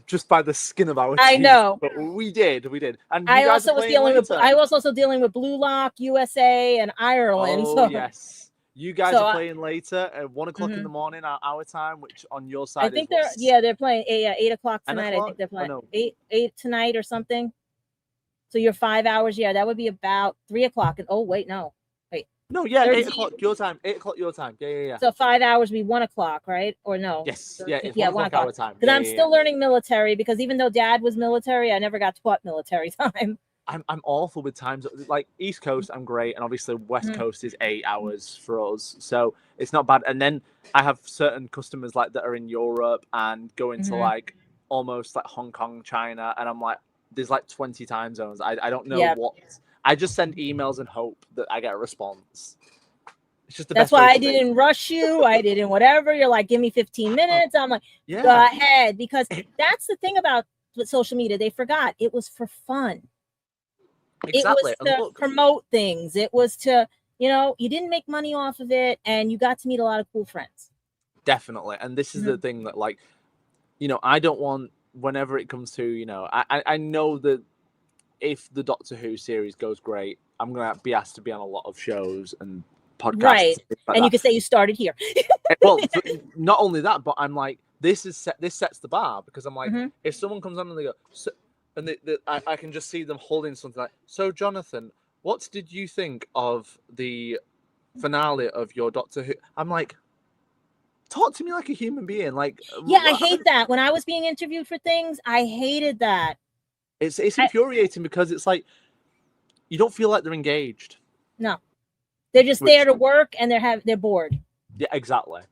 Just by the skin of our teeth. I know, but we did. And I was also dealing with Blue Lock, USA, and Ireland. Oh so. Yes, you guys are playing later at 1 o'clock in the morning our time, which on your side. I think they're playing 8 o'clock tonight. I think they're playing 8 tonight or something. So you're 5 hours. Yeah, that would be about 3 o'clock. And oh, wait, no. Wait. No, yeah, 13. 8 o'clock your time. 8 o'clock your time. Yeah. So 5 hours would be 1 o'clock, right? Or no? Yes, yeah, it's 1 1 o'clock our time. Because I'm still learning military, because even though Dad was military, I never got taught military time. I'm awful with times. Like East Coast, I'm great, and obviously West Coast is 8 hours for us, so it's not bad. And then I have certain customers like that are in Europe and going to like almost like Hong Kong, China, and I'm like, there's like 20 time zones. I don't know what. I just send emails and hope that I get a response. It's just that's why I didn't rush you. I didn't whatever. You're like, give me 15 minutes. I'm like, go ahead, because that's the thing about social media. They forgot it was for fun. Exactly. It was to promote things. It was to, you didn't make money off of it, and you got to meet a lot of cool friends. Definitely. And this is the thing that, like, I don't want, whenever it comes to, I know that if the Doctor Who series goes great, I'm going to be asked to be on a lot of shows and podcasts. Right. And you can say you started here. Well, not only that, but I'm like, this sets the bar, because I'm like, if someone comes on and they go, and I can just see them holding something like, so Jonathan, what did you think of the finale of your Doctor Who? I'm like, talk to me like a human being. Like, yeah, I hate that. When I was being interviewed for things, I hated that. It's infuriating, because it's like, you don't feel like they're engaged. No, they're just there to work, and they're bored. Yeah, exactly.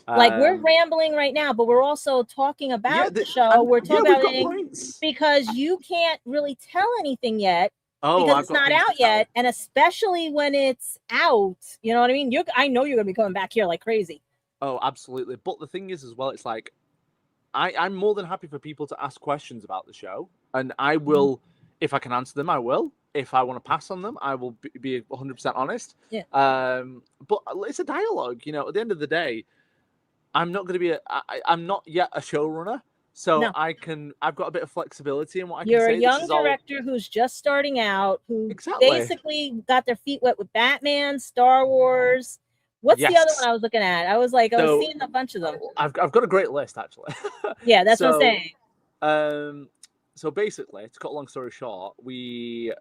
Like, we're rambling right now, but we're also talking about the show. We're talking about it because you can't really tell anything yet, because it's not out yet, and especially when it's out, you know what I mean? I know you're gonna be coming back here like crazy. Oh, absolutely. But the thing is, as well, it's like, I'm more than happy for people to ask questions about the show, and I will, if I can answer them, I will. If I want to pass on them, I will be 100% honest. Yeah. But it's a dialogue, at the end of the day. I'm not going to be I'm not yet a showrunner, so I've got a bit of flexibility in what I can say. You're a young director who's just starting out, who basically got their feet wet with Batman, Star Wars. What's the other one I was looking at? I was seeing a bunch of them. I've got a great list, actually. Yeah, that's what I'm saying. So basically, to cut a long story short, we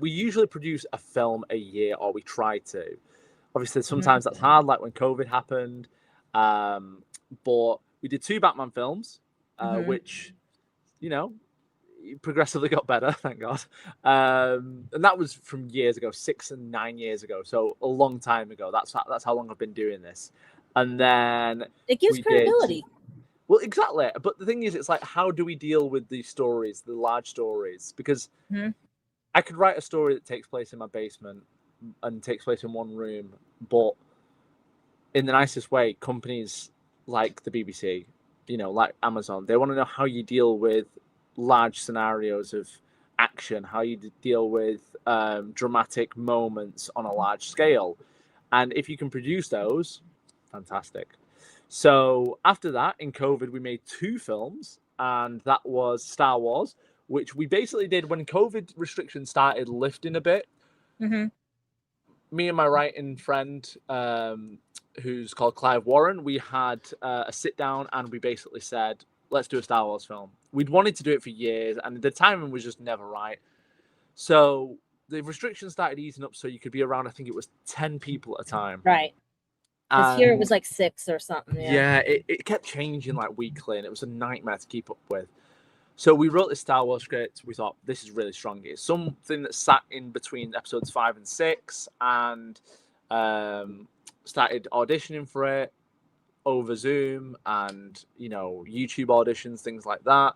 usually produce a film a year, or we try to. Obviously, sometimes that's hard, like when COVID happened. But we did 2 Batman films, which, progressively got better, thank God. And that was from years ago, 6 and 9 years ago, so a long time ago. That's how long I've been doing this. And then it gives credibility. Well, exactly. But the thing is, it's like, how do we deal with these stories, the large stories? Because I could write a story that takes place in my basement and takes place in one room, but in the nicest way, companies like the BBC, like Amazon, they want to know how you deal with large scenarios of action, how you deal with dramatic moments on a large scale. And if you can produce those, fantastic. So after that, in COVID, we made 2 films, and that was Star Wars, which we basically did when COVID restrictions started lifting a bit. Me and my writing friend, who's called Clive Warren, we had a sit down, and we basically said, let's do a Star Wars film. We'd wanted to do it for years, and the timing was just never right. So the restrictions started easing up, so you could be around, I think it was 10 people at a time. Right. Because here it was like 6 or something. Yeah, it kept changing like weekly, and it was a nightmare to keep up with. So we wrote this Star Wars script. We thought, this is really strong. It's something that sat in between episodes 5 and 6, and started auditioning for it over Zoom and, YouTube auditions, things like that.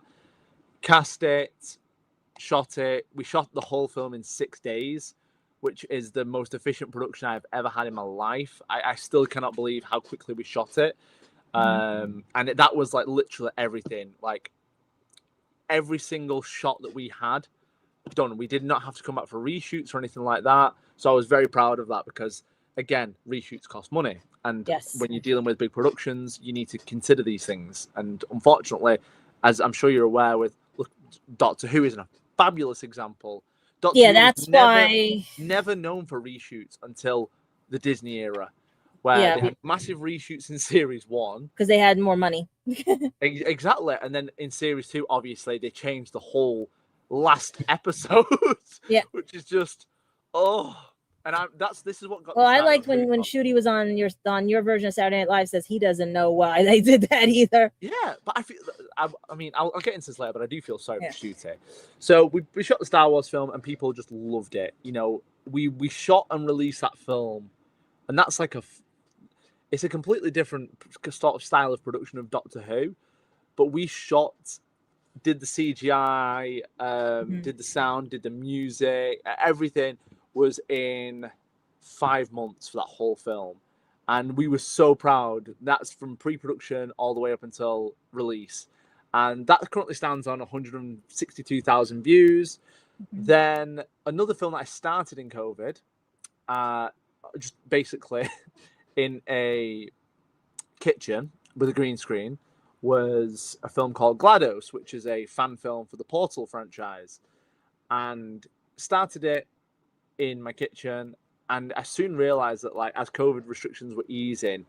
Cast it, shot it. We shot the whole film in 6 days, which is the most efficient production I've ever had in my life. I still cannot believe how quickly we shot it. And that was like literally everything. Like, every single shot that we had done. We did not have to come back for reshoots or anything like that. So I was very proud of that, because, again, reshoots cost money. And when you're dealing with big productions, you need to consider these things. And unfortunately, as I'm sure you're aware, Doctor Who is a fabulous example. Doctor Who that's why never known for reshoots until the Disney era, where they had massive reshoots in series 1 because they had more money. Exactly. And then in series 2, obviously, they changed the whole last episode, which is just, And this is what got. Well, I liked when Shooty was on your version of Saturday Night Live, says he doesn't know why they did that either. Yeah, but I feel. I mean, I'll get into this later, but I do feel sorry for Shooty. So we shot the Star Wars film, and people just loved it. You know, we shot and released that film, and that's like it's a completely different sort of style of production of Doctor Who, but we did the CGI, did the sound, did the music, everything was in 5 months for that whole film. And we were so proud. That's from pre-production all the way up until release. And that currently stands on 162,000 views. Then another film that I started in COVID, just basically in a kitchen with a green screen, was a film called GLaDOS, which is a fan film for the Portal franchise. And started it in my kitchen, and I soon realized that, like, as COVID restrictions were easing,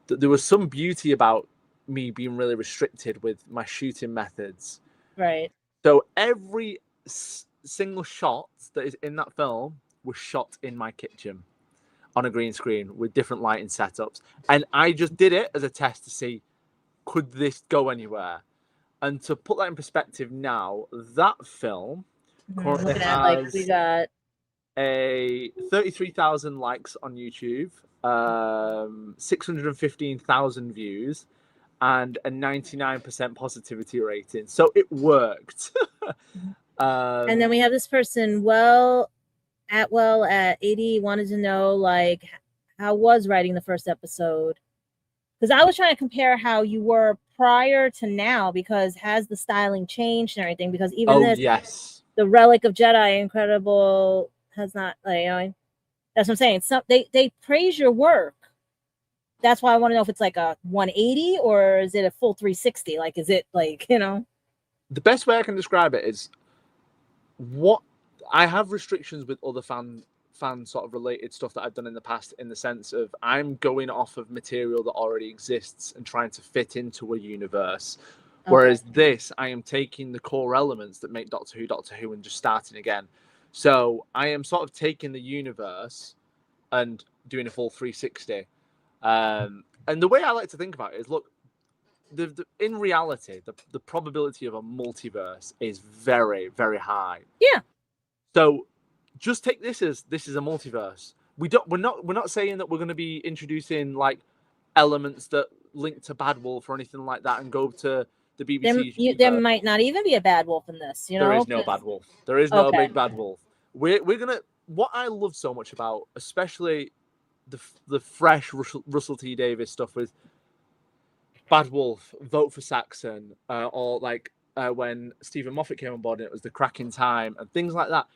that there was some beauty about me being really restricted with my shooting methods. Right. So every single shot that is in that film was shot in my kitchen on a green screen with different lighting setups. And I just did it as a test to see, could this go anywhere? And to put that in perspective now, that film currently has we got a 33,000 likes on YouTube, 615,000 views, and a 99% positivity rating. So it worked. And then we have this person, at 80, wanted to know, like, how was writing the first episode? Because I was trying to compare how you were prior to now, because has the styling changed and everything? Because even the Relic of Jedi, incredible, has not, like, you know, that's what I'm saying. So they praise your work. That's why I want to know if it's like a 180 or is it a full 360? Like, is it like, you know? The best way I can describe it is what I have restrictions with other fan sort of related stuff that I've done in the past, in the sense of I'm going off of material that already exists and trying to fit into a universe. Okay. Whereas this, I am taking the core elements that make Doctor Who and just starting again. So I am sort of taking the universe and doing a full 360. And the way I like to think about it is, look, in reality, the probability of a multiverse is very, very high. Yeah. So just take this as a multiverse. We're not saying that we're going to be introducing like elements that link to Bad Wolf or anything like that and go to the BBC. There might not even be a Bad Wolf in this. You know, there is no Bad Wolf. There is no big Bad Wolf. We're gonna. What I love so much about, especially the fresh Russell T Davies stuff with Bad Wolf, Vote for Saxon, or like when Stephen Moffat came on board and it was The Cracking Time and things like that.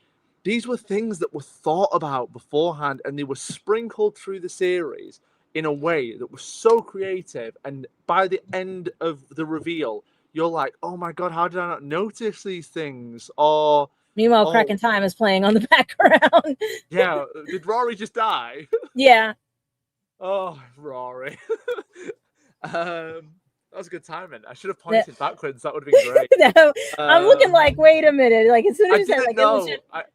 These were things that were thought about beforehand, and they were sprinkled through the series in a way that was so creative. And by the end of the reveal, you're like, oh my God, how did I not notice these things? Or meanwhile, Cracking Time is playing on the background. Yeah. Did Rory just die? Yeah. Oh, Rory. That was a good timing. I should have pointed backwards. That would have been great. No, I'm looking like, wait a minute. Like, as soon as you said, like,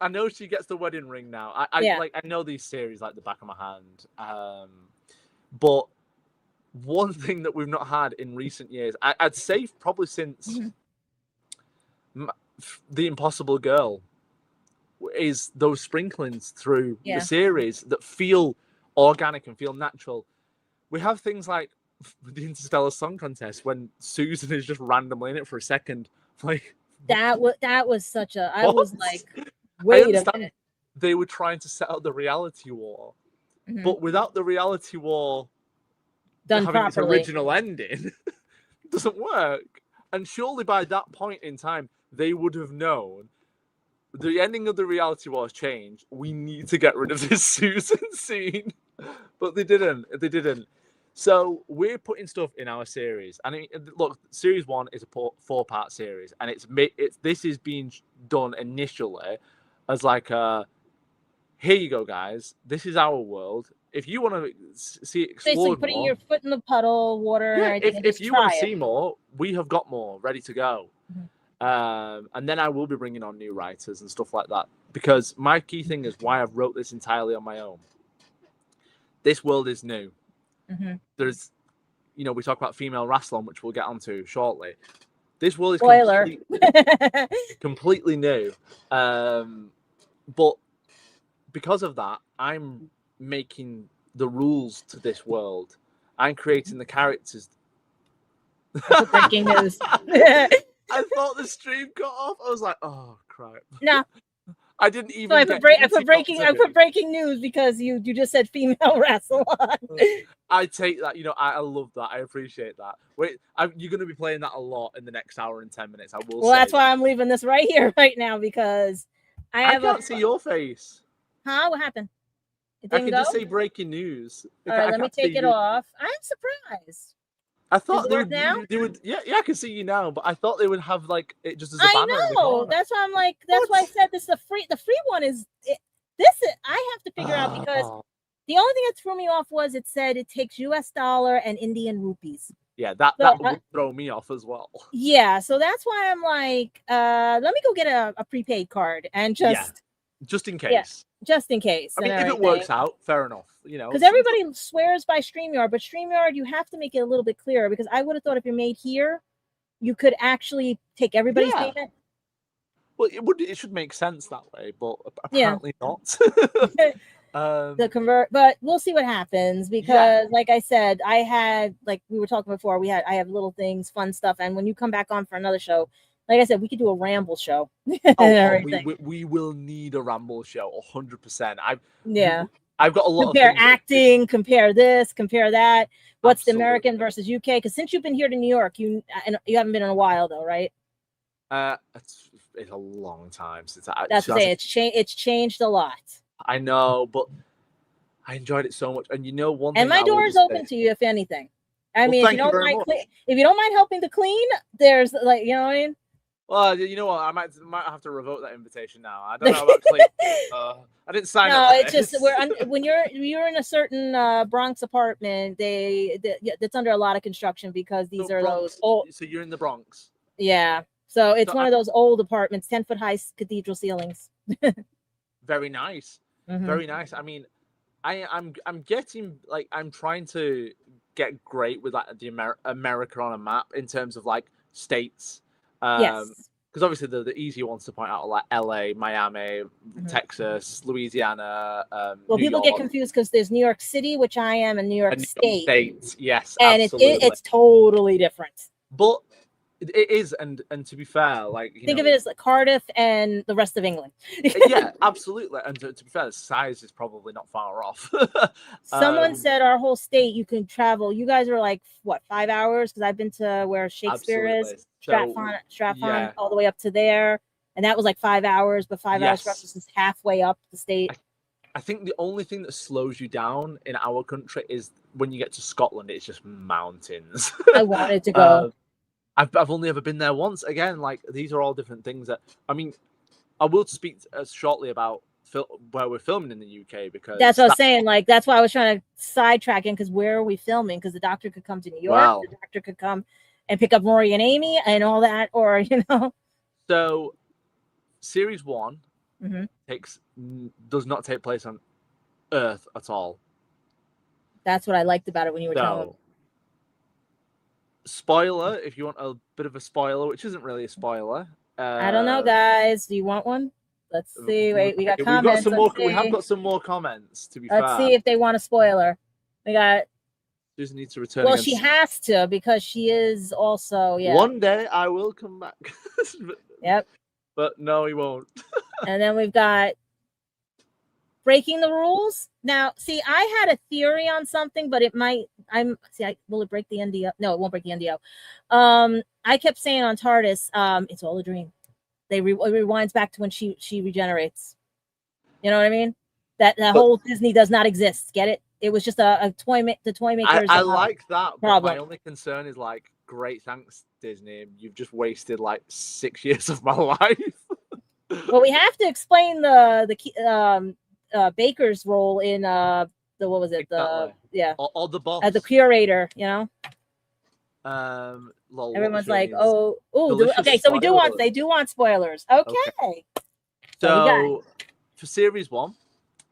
I know she gets the wedding ring now. I know these series like the back of my hand. But one thing that we've not had in recent years, I'd say probably since The Impossible Girl, is those sprinklings through the series that feel organic and feel natural. We have things like the Interstellar Song Contest when Susan is just randomly in it for a second. Like that was such a. I was like, wait a minute. They were trying to set up the reality war, but without the reality war done having properly, its original ending, it doesn't work. And surely by that point in time, they would have known the ending of the reality war has changed. We need to get rid of this Susan scene, but they didn't. So we're putting stuff in our series, and look, series 1 is a 4-part series, and this is being done initially as like a, here you go, guys. This is our world. If you want to see it explored basically putting more, your foot in the puddle, water. If you want to see more, we have got more ready to go. And then I will be bringing on new writers and stuff like that, because my key thing is why I've wrote this entirely on my own. This world is new. Mm-hmm. There's, you know, we talk about female Rassilon, which we'll get onto shortly. This world is completely new. But because of that, I'm making the rules to this world. I'm creating the characters. Breaking news. I thought the stream got off. I was like, oh crap. No. I didn't even. So I put breaking news because you just said female Rassilon. I take that. You know, I love that. I appreciate that. Wait, you're going to be playing that a lot in the next hour and 10 minutes. I will. Well, that's why I'm leaving this right here, right now, because I can't see your face. Huh? What happened? I can just say breaking news. All right, let me take it off. I'm surprised. I thought they would. Yeah, I can see you now, but I thought they would have like it just as a banner. I know. That's why I'm like. That's why I said this. The free one is. I have to figure out, because the only thing that threw me off was it said it takes US dollar and Indian rupees. Yeah, that would throw me off as well. Yeah, so that's why I'm like, let me go get a prepaid card and just in case. Yeah, just in case. I mean, if it works out, fair enough. You know, because everybody swears by StreamYard, but StreamYard, you have to make it a little bit clearer, because I would have thought if you're made here, you could actually take everybody's payment. Well, it should make sense that way, but apparently not. The convert, but we'll see what happens, because like I said, I had, like we were talking before, I have little things, fun stuff, and when you come back on for another show, like I said, we could do a ramble show. We will need a ramble show 100%. I've got a lot compare of acting, compare this, compare that. What's the American versus UK? Because since you've been here to New York, you haven't been in a while though, right? It's a long time since that's to say it's changed a lot. I know, but I enjoyed it so much. And you know, one thing, and my door is open to you if anything. I mean, if you don't mind helping to clean, there's like, you know what I mean? Well, you know what? I might have to revoke that invitation now. I don't know about clean. I didn't sign up. No, it's just when you're in a certain Bronx apartment, that's under a lot of construction, because these are those old. So you're in the Bronx. Yeah. So it's one of those old apartments, 10-foot high cathedral ceilings. Very nice. Mm-hmm. Very nice. I mean, I'm getting, like, I'm trying to get great with like the America on a map in terms of like states. Yes. Because obviously the easy ones to point out are like LA, Miami, Texas, Louisiana. Well, people get confused because there's New York City, which I am, and New York State. Yes, and it's totally different. But it is, and to be fair, like think of it as like Cardiff and the rest of England. Yeah, absolutely. And to be fair, the size is probably not far off. Someone said our whole state you can travel. You guys are like what, 5 hours? Because I've been to where Shakespeare is, Stratford, all the way up to there, and that was like 5 hours. But 5 hours for us is halfway up the state. I think the only thing that slows you down in our country is when you get to Scotland. It's just mountains. I wanted to go. I've only ever been there once. Again, like these are all different things that, I mean, I will speak shortly about where we're filming in the UK, because that's what I was saying. Like, that's why I was trying to sidetrack in, because where are we filming? Because the doctor could come to New York. Wow. The doctor could come and pick up Rory and Amy and all that, or, you know. So series 1 does not take place on Earth at all. That's what I liked about it when you were telling me. Spoiler, if you want a bit of a spoiler, which isn't really a spoiler. I don't know, guys. Do you want one? Let's see. Wait, we got comments. We have got some more comments, to be fair. Let's see if they want a spoiler. We got... Susan needs to return. Well, she has to, because she is also... Yeah. One day I will come back. Yep. But no, he won't. And then we've got breaking the rules. Now, see, I had a theory on something, but it might... will it break the NDO? No, it won't break the NDO. I kept saying on TARDIS, it's all a dream. It rewinds back to when she regenerates. You know what I mean? That whole Disney does not exist. Get it? It was just the toy makers. I like that. But my only concern is like, great, thanks Disney. You've just wasted like 6 years of my life. Well, we have to explain the Baker's role in what was it? Exactly. Or the boss, as the curator. You know. lol, Everyone's like, means oh, okay. So they do want spoilers. Okay. So for series 1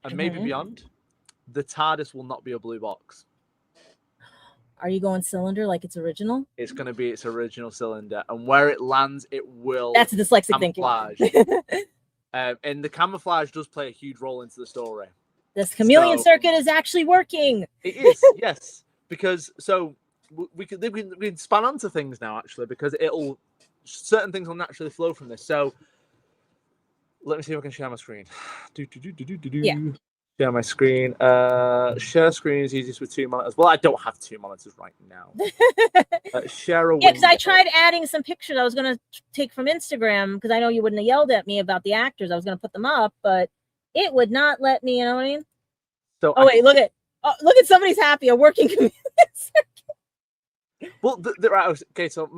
and maybe beyond, the TARDIS will not be a blue box. Are you going cylinder like it's original? It's going to be its original cylinder, and where it lands, it will. That's dyslexic camouflage. thinking. And the camouflage does play a huge role into the story. This chameleon circuit is actually working. It is, yes, because we can span onto things now actually, because certain things will naturally flow from this. So let me see if I can share my screen. Yeah. Share my screen. Share screen is easiest with 2 monitors. Well, I don't have 2 monitors right now. Share a window. Yeah, because I tried adding some pictures I was going to take from Instagram, because I know you wouldn't have yelled at me about the actors. I was going to put them up, but it would not let me. You know what I mean? So wait, look at somebody's happy. A working community. Well, okay. So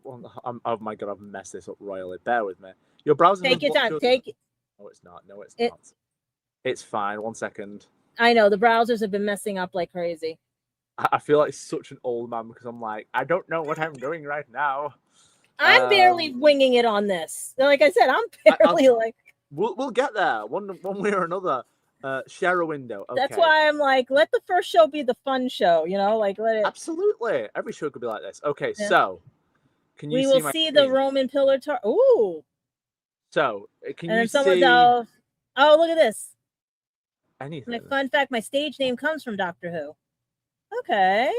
oh my god, I've messed this up royally. Bear with me. Your browser. Take your time. Take it. No, it's not. No, it's not. It's fine. 1 second. I know the browsers have been messing up like crazy. I feel like such an old man because I'm like, I don't know what I'm doing right now. I'm barely winging it on this. Like I said, I'm barely like. We'll get there one way or another. Share a window. Okay. That's why I'm like, let the first show be the fun show. You know, like let it. Absolutely, every show could be like this. Okay, yeah. So can you? We will see the Roman pillar. Ooh. So can and you see? Oh, look at this. Anything. Fun fact: my stage name comes from Doctor Who. Okay.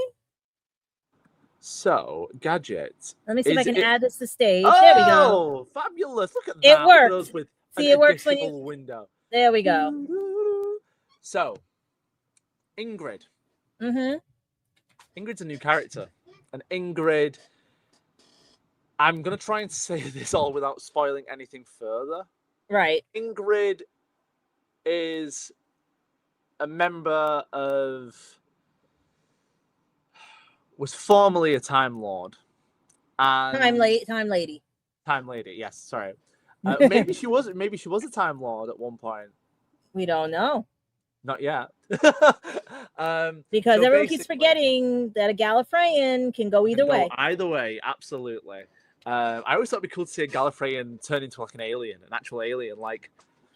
So Gadget. Let me see if I can add this to stage. Oh, there we go. Fabulous! Look at that. It works. With see, it works when you. Window. There we go. So, Ingrid. Mm-hmm. Ingrid's a new character, and Ingrid. I'm gonna try and say this all without spoiling anything further. Right. Ingrid is a member of. Was formerly a Time Lord. And Time Lady. Time Lady. Yes. Sorry. Maybe she was. Maybe she was a Time Lord at one point. We don't know. Not yet. Because everyone keeps forgetting that a Gallifreyan can go either way. Either way, absolutely. I always thought it'd be cool to see a Gallifreyan turn into like an actual alien, like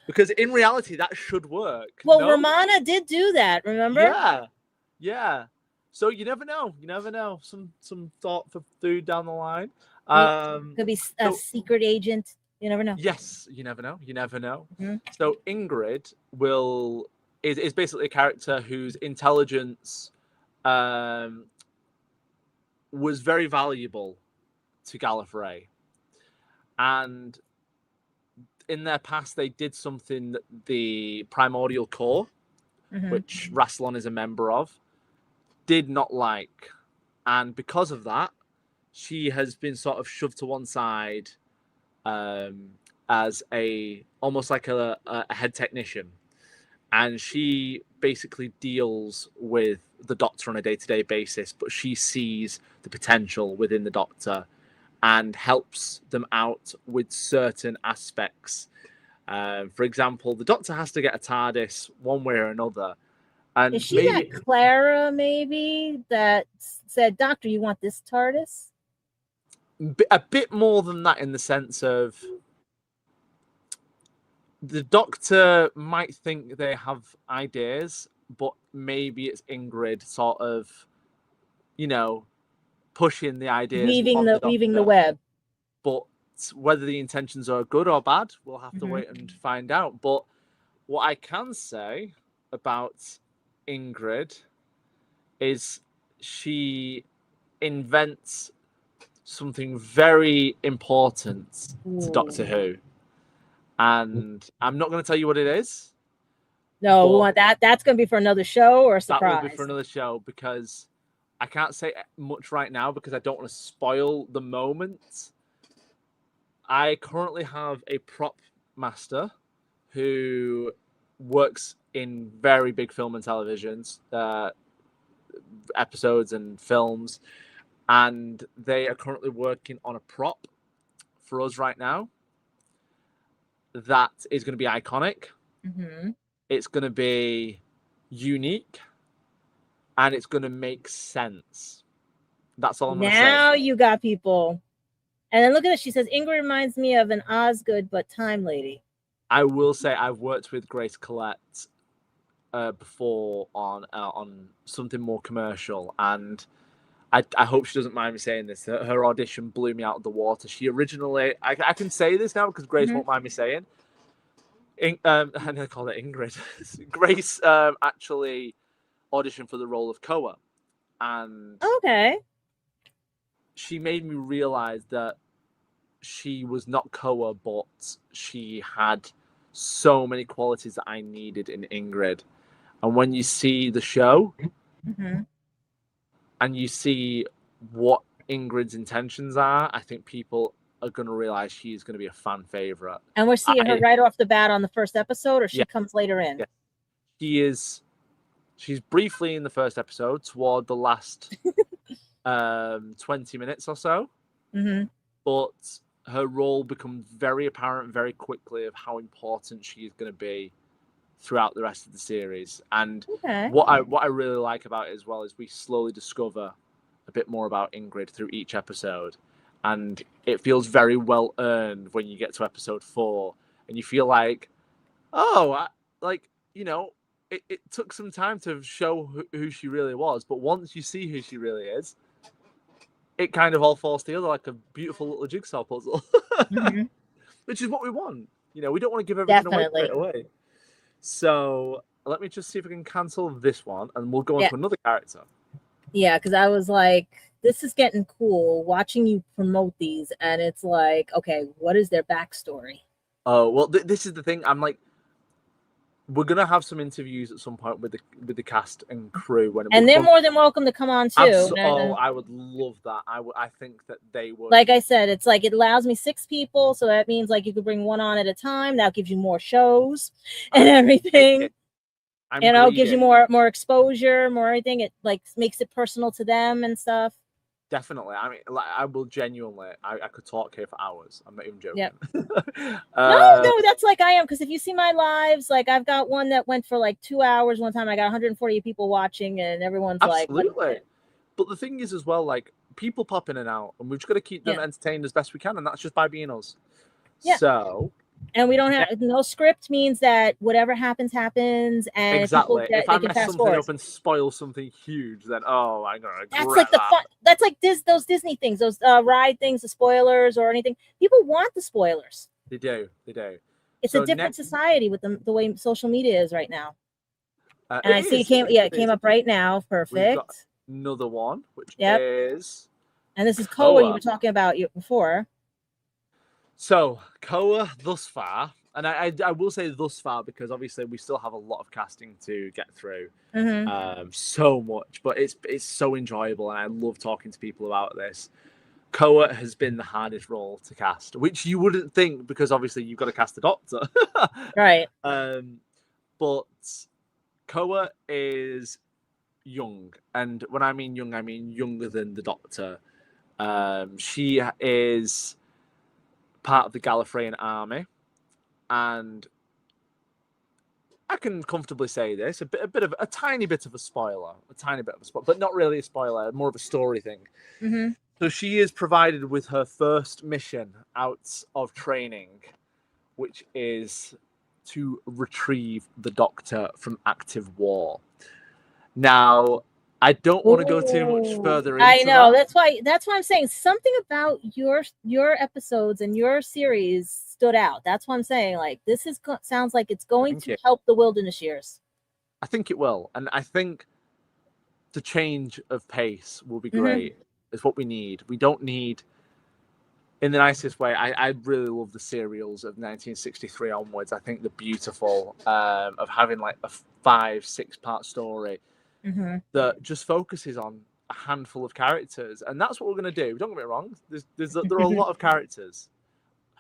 because in reality that should work. Well, no? Romana did do that. Remember? Yeah. So you never know. You never know. Some thought for food down the line. Could be a secret agent. You never know. Yes, you never know. Mm-hmm. So Ingrid is basically a character whose intelligence was very valuable to Gallifrey. And in their past, they did something that the Primordial Core, which Rassilon is a member of, did not like. And because of that, she has been sort of shoved to one side as almost like a head technician. And she basically deals with the Doctor on a day-to-day basis, but she sees the potential within the Doctor and helps them out with certain aspects. For example, the Doctor has to get a TARDIS one way or another. And is she that Clara, maybe, that said, Doctor, you want this TARDIS? A bit more than that, in the sense of the Doctor might think they have ideas, but maybe it's Ingrid sort of, pushing the ideas. Weaving the web. But whether the intentions are good or bad, we'll have to wait and find out. But what I can say about Ingrid is she invents something very important to Doctor Who. And I'm not going to tell you what it is. No, we want that. That's going to be for another show or a surprise. That will be for another show, because I can't say much right now because I don't want to spoil the moment. I currently have a prop master who works in very big film and televisions, episodes and films, and they are currently working on a prop for us right now that is going to be iconic. It's going to be unique, and it's going to make sense. That's all I'm going to say. Now you got people. And then look at this. She says, Ingrid reminds me of an Osgood, but time lady. I will say I've worked with Grace Collette before on something more commercial, and I hope she doesn't mind me saying this. Her audition blew me out of the water. She originally, I can say this now because Grace won't mind me saying. I call it Ingrid. Grace actually auditioned for the role of Koa, and she made me realize that she was not Koa, but she had so many qualities that I needed in Ingrid. And when you see the show and you see what Ingrid's intentions are, I think people are going to realize she's going to be a fan favorite. And we're seeing her right off the bat on the first episode, or she comes later in? Yeah. She's briefly in the first episode toward the last 20 minutes or so. But her role becomes very apparent very quickly of how important she is going to be throughout the rest of the series. And what I really like about it as well is we slowly discover a bit more about Ingrid through each episode, and it feels very well earned when you get to episode 4 and you feel like, it took some time to show who she really was, but once you see who she really is, it kind of all falls together like a beautiful little jigsaw puzzle. Which is what we want. We don't want to give everything away straight away. So let me just see if I can cancel this one, and we'll go on to another character. Yeah, because I was like, this is getting cool watching you promote these, and it's like, okay, what is their backstory? Oh, well, this is the thing. I'm like, we're gonna have some interviews at some point with the cast and crew they're more than welcome to come on too. I would love that. I think that they would. Like I said, it's like it allows me 6 people, so that means like you could bring one on at a time. That gives you more shows and everything. Gives you more exposure, more everything. It like makes it personal to them and stuff. Definitely. I mean, like, I will genuinely. I could talk here for hours. I'm not even joking. Yep. No, that's like I am. Because if you see my lives, like I've got one that went for like 2 hours one time. I got 140 people watching, and everyone's absolutely. But the thing is, as well, like people pop in and out, and we've just got to keep them entertained as best we can, and that's just by being us. Yeah. So. And we don't have no script means that whatever happens, and exactly. If I mess something up and spoil something huge, then I'm gonna regret that's like the fun. That's like those Disney things, those ride things, the spoilers or anything. People want the spoilers. They do. It's a different society with the way social media is right now. And I see it came up right now. Perfect. We've got another one, which is, and this is Koa you were talking about before. So, Koa thus far, and I will say thus far because obviously we still have a lot of casting to get through, so much, but it's so enjoyable, and I love talking to people about this. Koa has been the hardest role to cast, which you wouldn't think because obviously you've got to cast a doctor, right? But Koa is young, and when I mean young, I mean younger than the Doctor. She is part of the Gallifreyan army, and I can comfortably say this, a tiny bit of a spoiler, but not really a spoiler, more of a story thing. So she is provided with her first mission out of training, which is to retrieve the Doctor from active war. Now, I don't want to go too much further into I know that's why I'm saying something about your episodes and your series stood out. That's why I'm saying like this sounds like it's going to help the Wilderness Years. I think it will, and I think the change of pace will be great. It's what we need. We don't need, in the nicest way. I really love the serials of 1963 onwards. I think they're beautiful. Of having like a 5-6 part story. That just focuses on a handful of characters, and that's what we're going to do. Don't get me wrong. There are a lot of characters.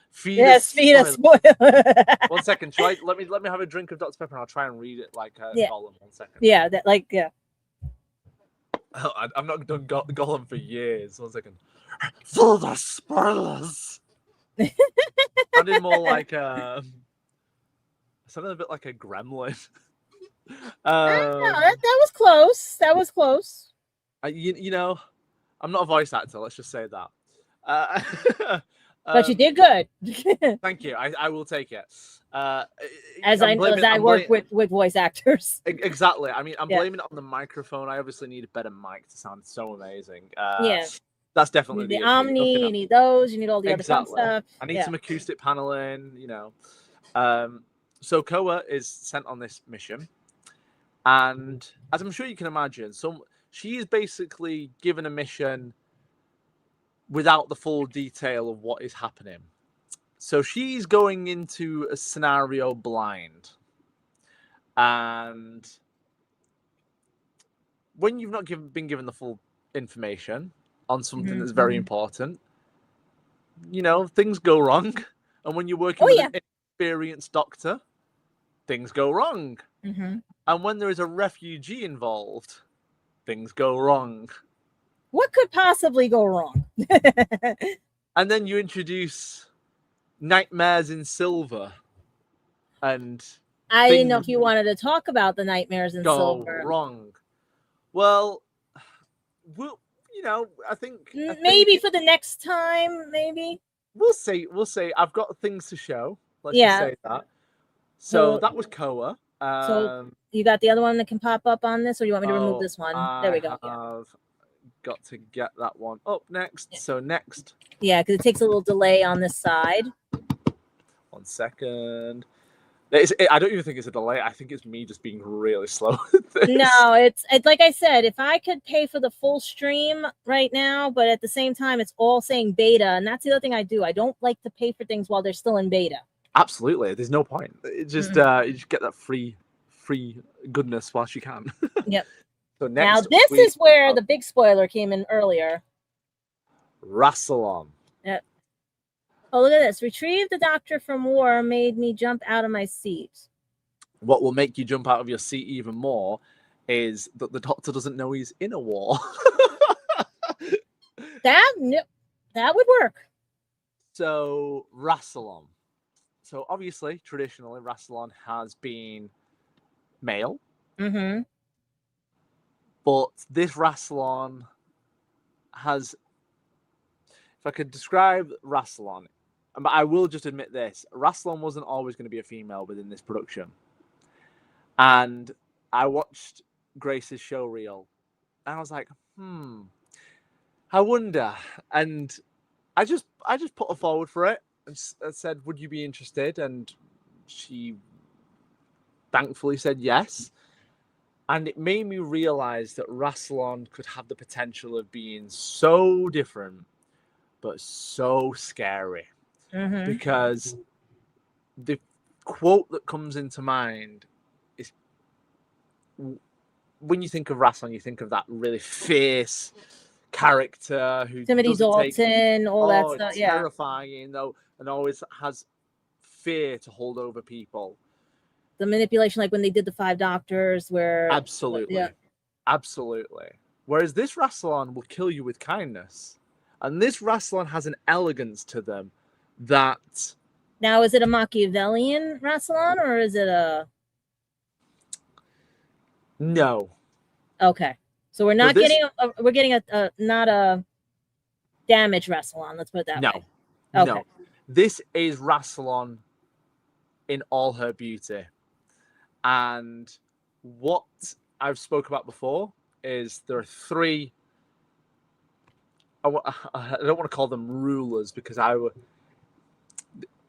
Feed us spoiler. 1 second. Let me have a drink of Dr. Pepper, and I'll try and read it like Gollum. 1 second. Yeah, Oh, I've not done Gollum for years. 1 second. Full of spoilers. Sounded more like sounded a bit like a gremlin. That was close. You know, I'm not a voice actor. Let's just say that. But you did good. Thank you. I will take it. As I work with voice actors. Exactly. I mean, I'm blaming it on the microphone. I obviously need a better mic to sound so amazing. That's definitely the Omni. You need those. You need all the other fun stuff. I need some acoustic paneling. You know. So Koa is sent on this mission, and as I'm sure you can imagine, she is basically given a mission without the full detail of what is happening. So she's going into a scenario blind. And when you've not been given the full information on something that's very important, you know, things go wrong. And when you're working with an experienced doctor, things go wrong. And when there is a refugee involved, things go wrong. What could possibly go wrong? And then you introduce Nightmares in Silver, and I didn't know if you wanted to talk about the Nightmares in Silver. Wrong. Well, you know, I think maybe for the next time, maybe we'll see. I've got things to show. Let's just say that. So that was Koa. So you got the other one that can pop up on this, or you want me to remove this one? There we go. I've got to get that one up next. So next. Yeah, because it takes a little delay on this side. 1 second. I don't even think it's a delay. I think it's me just being really slow. No, it's like I said, if I could pay for the full stream right now, but at the same time, it's all saying beta. And that's the other thing I do. I don't like to pay for things while they're still in beta. Absolutely. There's no point. It's just, you just get that free goodness whilst you can. Yep. So next now, this is where the big spoiler came in earlier. Rassilon. Yep. Oh, look at this. Retrieve the doctor from war made me jump out of my seat. What will make you jump out of your seat even more is that the doctor doesn't know he's in a war. That would work. So, Rassilon. So, obviously, traditionally, Rassilon has been male. But this Rassilon has... If I could describe Rassilon, but I will just admit this, Rassilon wasn't always going to be a female within this production. And I watched Grace's show reel, and I was like, I wonder. And I just put her forward for it and said, would you be interested? And she thankfully said yes. And it made me realize that Rassilon could have the potential of being so different, but so scary. Because the quote that comes into mind is, when you think of Rassilon, you think of that really fierce character who Timothy Dalton, all that stuff. Terrifying though, and always has fear to hold over people. The manipulation, like when they did the 5 Doctors, where absolutely. Whereas this Rassilon will kill you with kindness. And this Rassilon has an elegance to them that... Now, is it a Machiavellian Rassilon, or is it a... No. Okay. So we're not we're getting a not a damaged Rassilon, let's put it that way. Okay. No. This is Rassilon in all her beauty. And what I've spoke about before is there are 3... I don't want to call them rulers because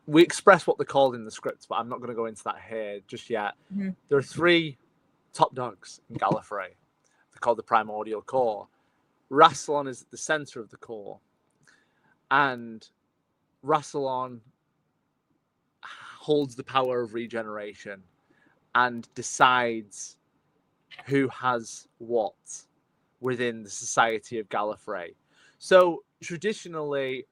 we express what they're called in the script, but I'm not going to go into that here just yet. There are 3 top dogs in Gallifrey. They're called the Primordial Core. Rassilon is at the center of the core, and Rassilon holds the power of regeneration and decides who has what within the society of Gallifrey. So traditionally,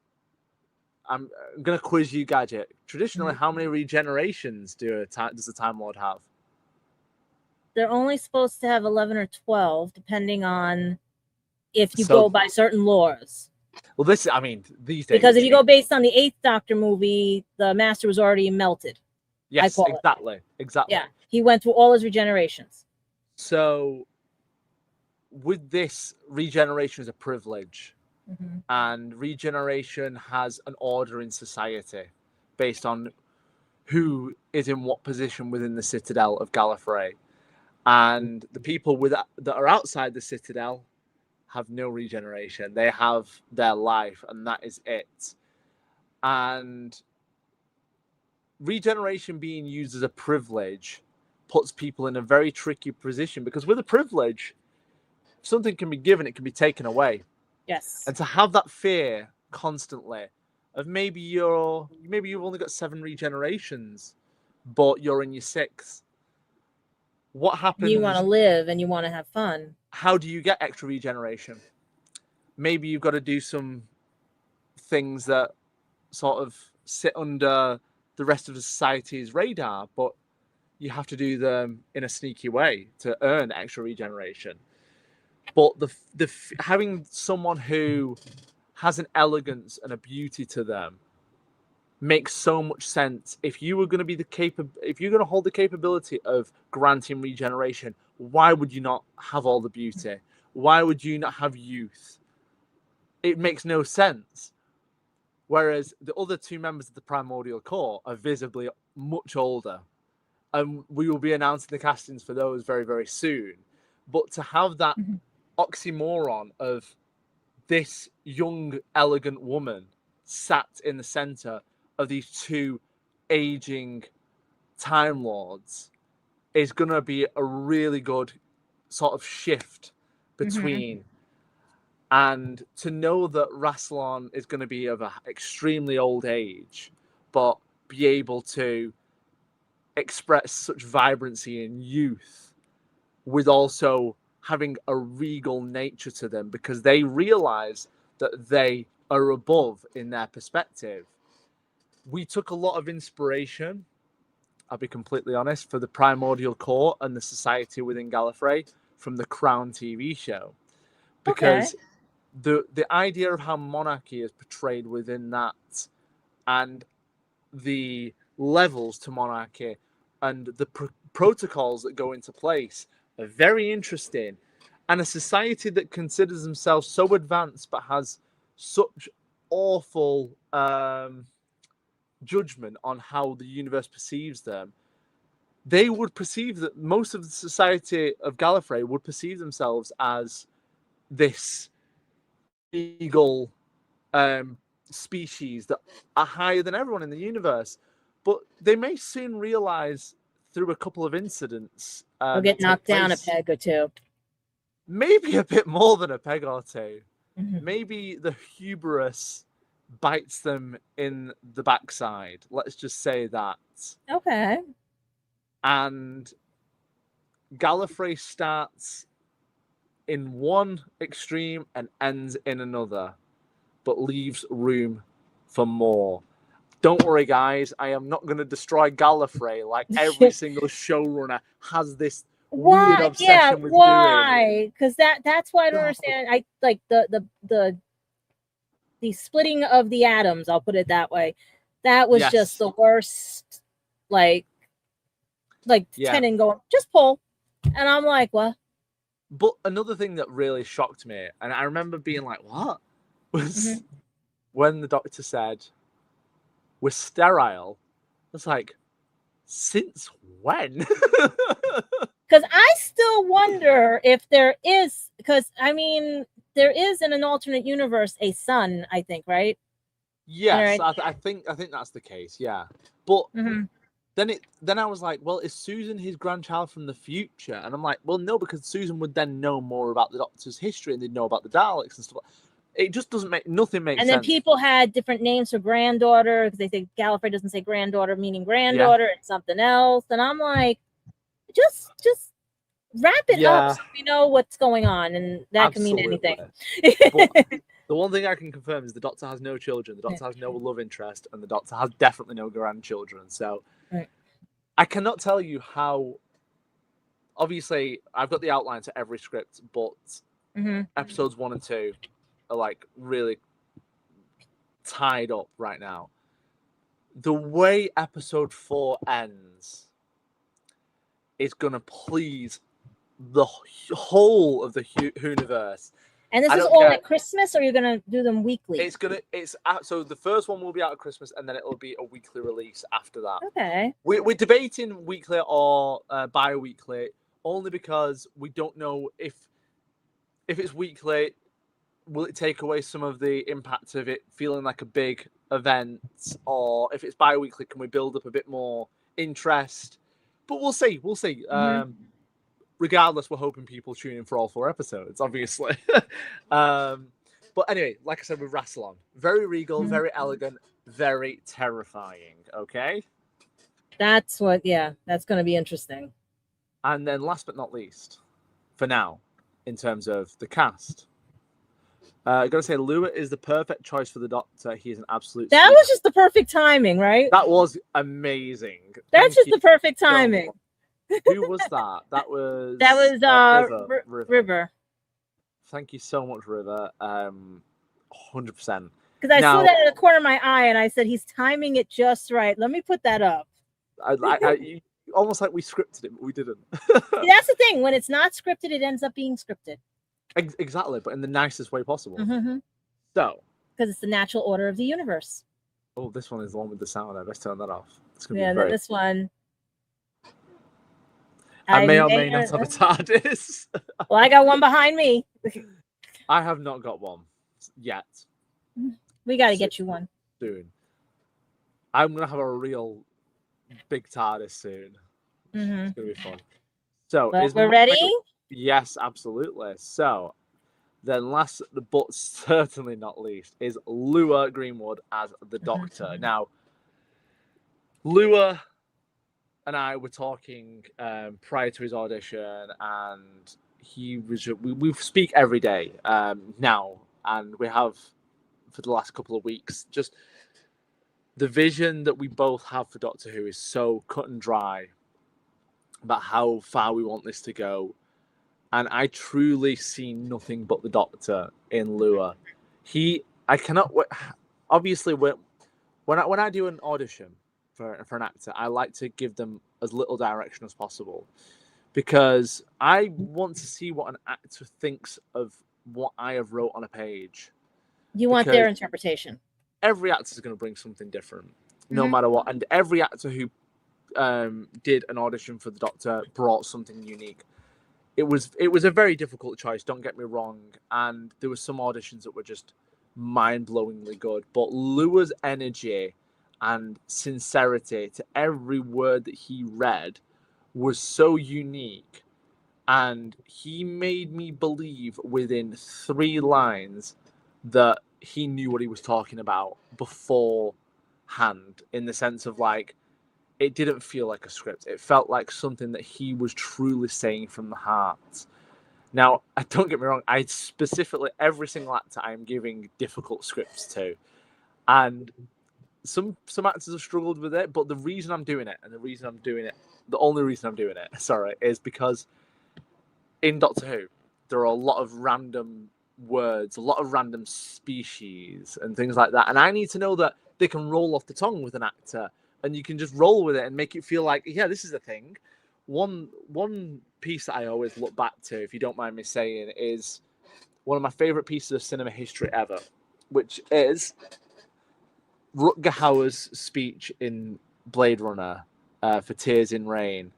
I'm going to quiz you, Gadget. Traditionally, how many regenerations does the Time Lord have? They're only supposed to have 11 or 12, depending on if you go by certain laws. Well, these days... Because if you go based on the 8th Doctor movie, the Master was already melted. Yes, exactly. Yeah, he went through all his regenerations. So with this, regeneration is a privilege. Mm-hmm. And regeneration has an order in society based on who is in what position within the Citadel of Gallifrey. And the people that are outside the Citadel have no regeneration. They have their life, and that is it. And regeneration being used as a privilege puts people in a very tricky position, because with a privilege, if something can be given, it can be taken away. Yes. And to have that fear constantly of maybe you've only got 7 regenerations, but you're in your 6th. What happens? You want to live and you want to have fun. How do you get extra regeneration? Maybe you've got to do some things that sort of sit under the rest of the society's radar, but you have to do them in a sneaky way to earn extra regeneration. But the having someone who has an elegance and a beauty to them makes so much sense. If you were going to be if you're going to hold the capability of granting regeneration, why would you not have all the beauty? Why would you not have youth? It makes no sense. Whereas the other 2 members of the Primordial Core are visibly much older, and we will be announcing the castings for those very, very soon. But to have that oxymoron of this young, elegant woman sat in the center of these 2 aging Time Lords is going to be a really good sort of shift between. And to know that Rassilon is going to be of an extremely old age, but be able to express such vibrancy and youth with also having a regal nature to them, because they realize that they are above in their perspective. We took a lot of inspiration, I'll be completely honest, for the Primordial Core and the society within Gallifrey from the Crown TV show. Because the idea of how monarchy is portrayed within that, and the levels to monarchy and the protocols that go into place are very interesting. And a society that considers themselves so advanced but has such awful judgment on how the universe perceives them, they would perceive that most of the society of Gallifrey would perceive themselves as this eagle species that are higher than everyone in the universe. But they may soon realize through a couple of incidents, or get knocked down a peg or 2. Maybe a bit more than a peg or 2. Maybe the hubris bites them in the backside. Let's just say that. Okay. And Gallifrey starts in one extreme and ends in another, but leaves room for more. Don't worry, guys. I am not going to destroy Gallifrey like every single showrunner has this weird obsession with doing. Because that's why I don't understand. I like the splitting of the atoms. I'll put it that way. That was just the worst. Like Tennant going, just pull, and I'm like, what? But another thing that really shocked me, and I remember being like, what? Was when the doctor said, we're sterile. I was like, since when? Because I still wonder if there is, because I mean, there is in an alternate universe a son, I think, right? Yes, right. I think that's the case, yeah. But then I was like, well, is Susan his grandchild from the future? And I'm like, well, no, because Susan would then know more about the Doctor's history and they'd know about the Daleks and stuff. It just doesn't make nothing makes sense. And then people had different names for granddaughter because they think Gallifrey doesn't say granddaughter meaning granddaughter and something else. And I'm like, just wrap it up so we know what's going on, and that can mean anything. The one thing I can confirm is the Doctor has no children, the Doctor has no love interest, and the Doctor has definitely no grandchildren. So I cannot tell you how. Obviously, I've got the outline to every script, but episodes 1 and 2 are like really tied up right now. The way episode 4 ends is gonna please the whole of the whoniverse. And this is all at Christmas, or you're gonna do them weekly? So the first one will be out at Christmas, and then it'll be a weekly release after that. Okay. We're debating weekly or bi-weekly, only because we don't know if it's weekly, will it take away some of the impact of it feeling like a big event, or if it's bi-weekly, can we build up a bit more interest? But we'll see. Mm-hmm. Regardless, we're hoping people tune in for all 4 episodes, obviously. But anyway, like I said with Rassilon, very regal, very elegant, very terrifying. Okay? That's going to be interesting. And then last but not least, for now, in terms of the cast, I gotta say, Lua is the perfect choice for the Doctor. He is an absolute. That was just the perfect timing, right? That was amazing. That's just the perfect timing. Who was that? That was River. Thank you so much, River. 100%. Because I saw that in the corner of my eye, and I said, "He's timing it just right." Let me put that up. Almost like we scripted it, but we didn't. See, that's the thing. When it's not scripted, it ends up being scripted. Exactly, but in the nicest way possible. Mm-hmm. So, because it's the natural order of the universe. Oh, this one is the one with the sound. Let's turn that off. It's gonna be very... this one. I may or may not have a TARDIS. Well, I got one behind me. I have not got one yet. We got to get you one soon. I'm gonna have a real big TARDIS soon. Mm-hmm. It's gonna be fun. So, we're ready. Yes, absolutely. So, then last but certainly not least is Lua Greenwood as the Doctor. Now, Lua and I were talking prior to his audition, and we speak every day now, and we have for the last couple of weeks. Just the vision that we both have for Doctor Who is so cut and dry about how far we want this to go. And I truly see nothing but the Doctor in Lua. I cannot. Obviously, when I do an audition for an actor, I like to give them as little direction as possible, because I want to see what an actor thinks of what I have wrote on a page. You want their interpretation. Every actor is going to bring something different, no matter what. And every actor who did an audition for the Doctor brought something unique. It was a very difficult choice, don't get me wrong, and there were some auditions that were just mind-blowingly good, but Lua's energy and sincerity to every word that he read was so unique, and he made me believe within 3 lines that he knew what he was talking about beforehand, in the sense of, like, it didn't feel like a script. It felt like something that he was truly saying from the heart. Now, don't get me wrong, I specifically, every single actor I am giving difficult scripts to. And some actors have struggled with it, but the reason I'm doing it, the only reason I'm doing it, is because in Doctor Who, there are a lot of random words, a lot of random species and things like that. And I need to know that they can roll off the tongue with an actor, and you can just roll with it and make it feel like, yeah, this is a thing. One piece that I always look back to, if you don't mind me saying, is one of my favourite pieces of cinema history ever, which is Rutger Hauer's speech in Blade Runner for Tears in Rain.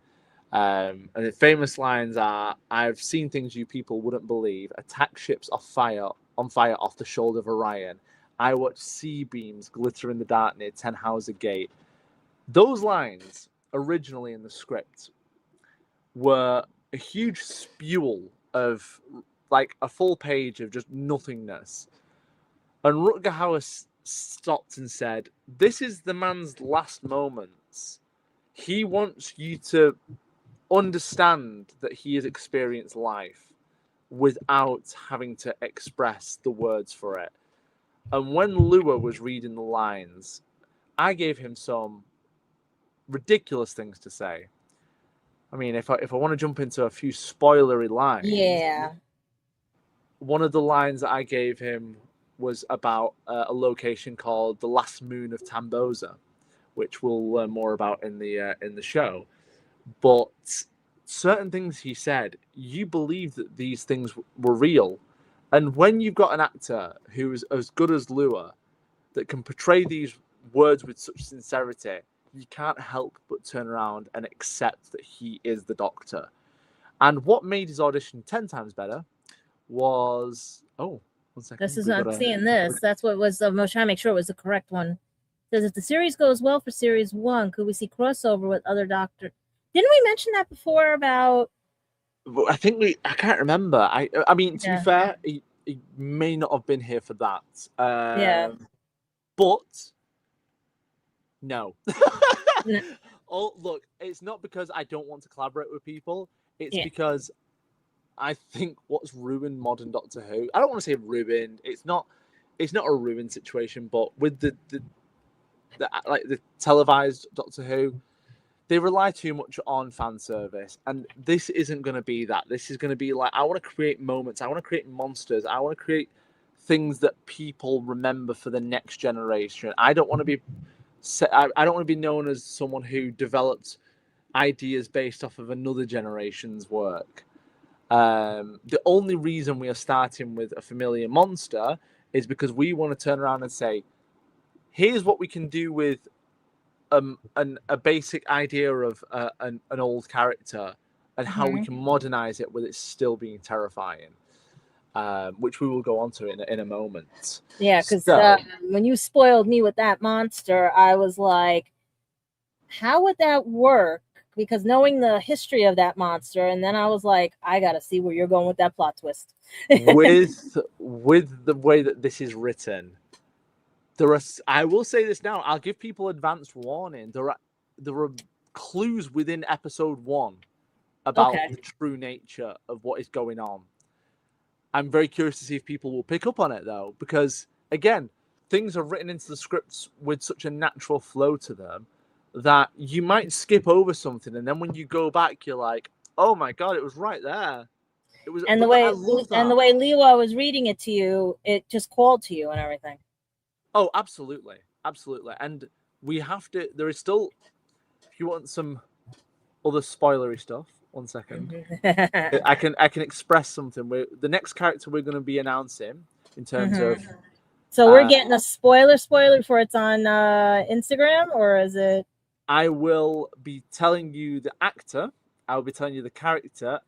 And the famous lines are, "I've seen things you people wouldn't believe. Attack ships on fire off the shoulder of Orion. I watch sea beams glitter in the dark near Tannhauser Gate." Those lines, originally in the script, were a huge spewel of, like, a full page of just nothingness. And Rutger Hauer stopped and said, "This is the man's last moments. He wants you to understand that he has experienced life without having to express the words for it." And when Lua was reading the lines, I gave him some ridiculous things to say. I mean, if I want to jump into a few spoilery lines, yeah, one of the lines that I gave him was about a location called the Last Moon of Tamboza, which we'll learn more about in the show. But certain things he said, you believe that these things were real. And when you've got an actor who is as good as Lua, that can portray these words with such sincerity, you can't help but turn around and accept that he is the Doctor. And what made his audition 10 times better was... Oh, 1 second. This is not seeing this. That's what was... I was trying to make sure it was the correct one. It says, if the series goes well for series 1, could we see crossover with other Doctor? Didn't we mention that before about... I think I can't remember. I mean, to be fair, he may not have been here for that. But no. Oh, look, it's not because I don't want to collaborate with people. It's because I think what's ruined modern Doctor Who. I don't want to say ruined. It's not a ruined situation, but with the televised Doctor Who, they rely too much on fan service, and this isn't going to be that. This is going to be like, I want to create moments. I want to create monsters. I want to create things that people remember for the next generation. I don't want to be known as someone who developed ideas based off of another generation's work. The only reason we are starting with a familiar monster is because we want to turn around and say, here's what we can do with a basic idea of an old character and how we can modernize it with it still being terrifying, which we will go on to in a moment. Yeah, because when you spoiled me with that monster, I was like, how would that work? Because knowing the history of that monster, and then I was like, I gotta see where you're going with that plot twist. with the way that this is written, I will say this now. I'll give people advance warning. There are clues within episode 1 about the true nature of what is going on. I'm very curious to see if people will pick up on it, though, because again, things are written into the scripts with such a natural flow to them that you might skip over something, and then when you go back, you're like, "Oh my god, it was right there." It was, and the way Lewa was reading it to you, it just called to you and everything. Oh, absolutely. And we have to... There is still... If you want some other spoilery stuff, 1 second. I can express something. The next character we're going to be announcing in terms of... So we're getting a spoiler before it's on Instagram, or is it... I will be telling you the actor. I will be telling you the character,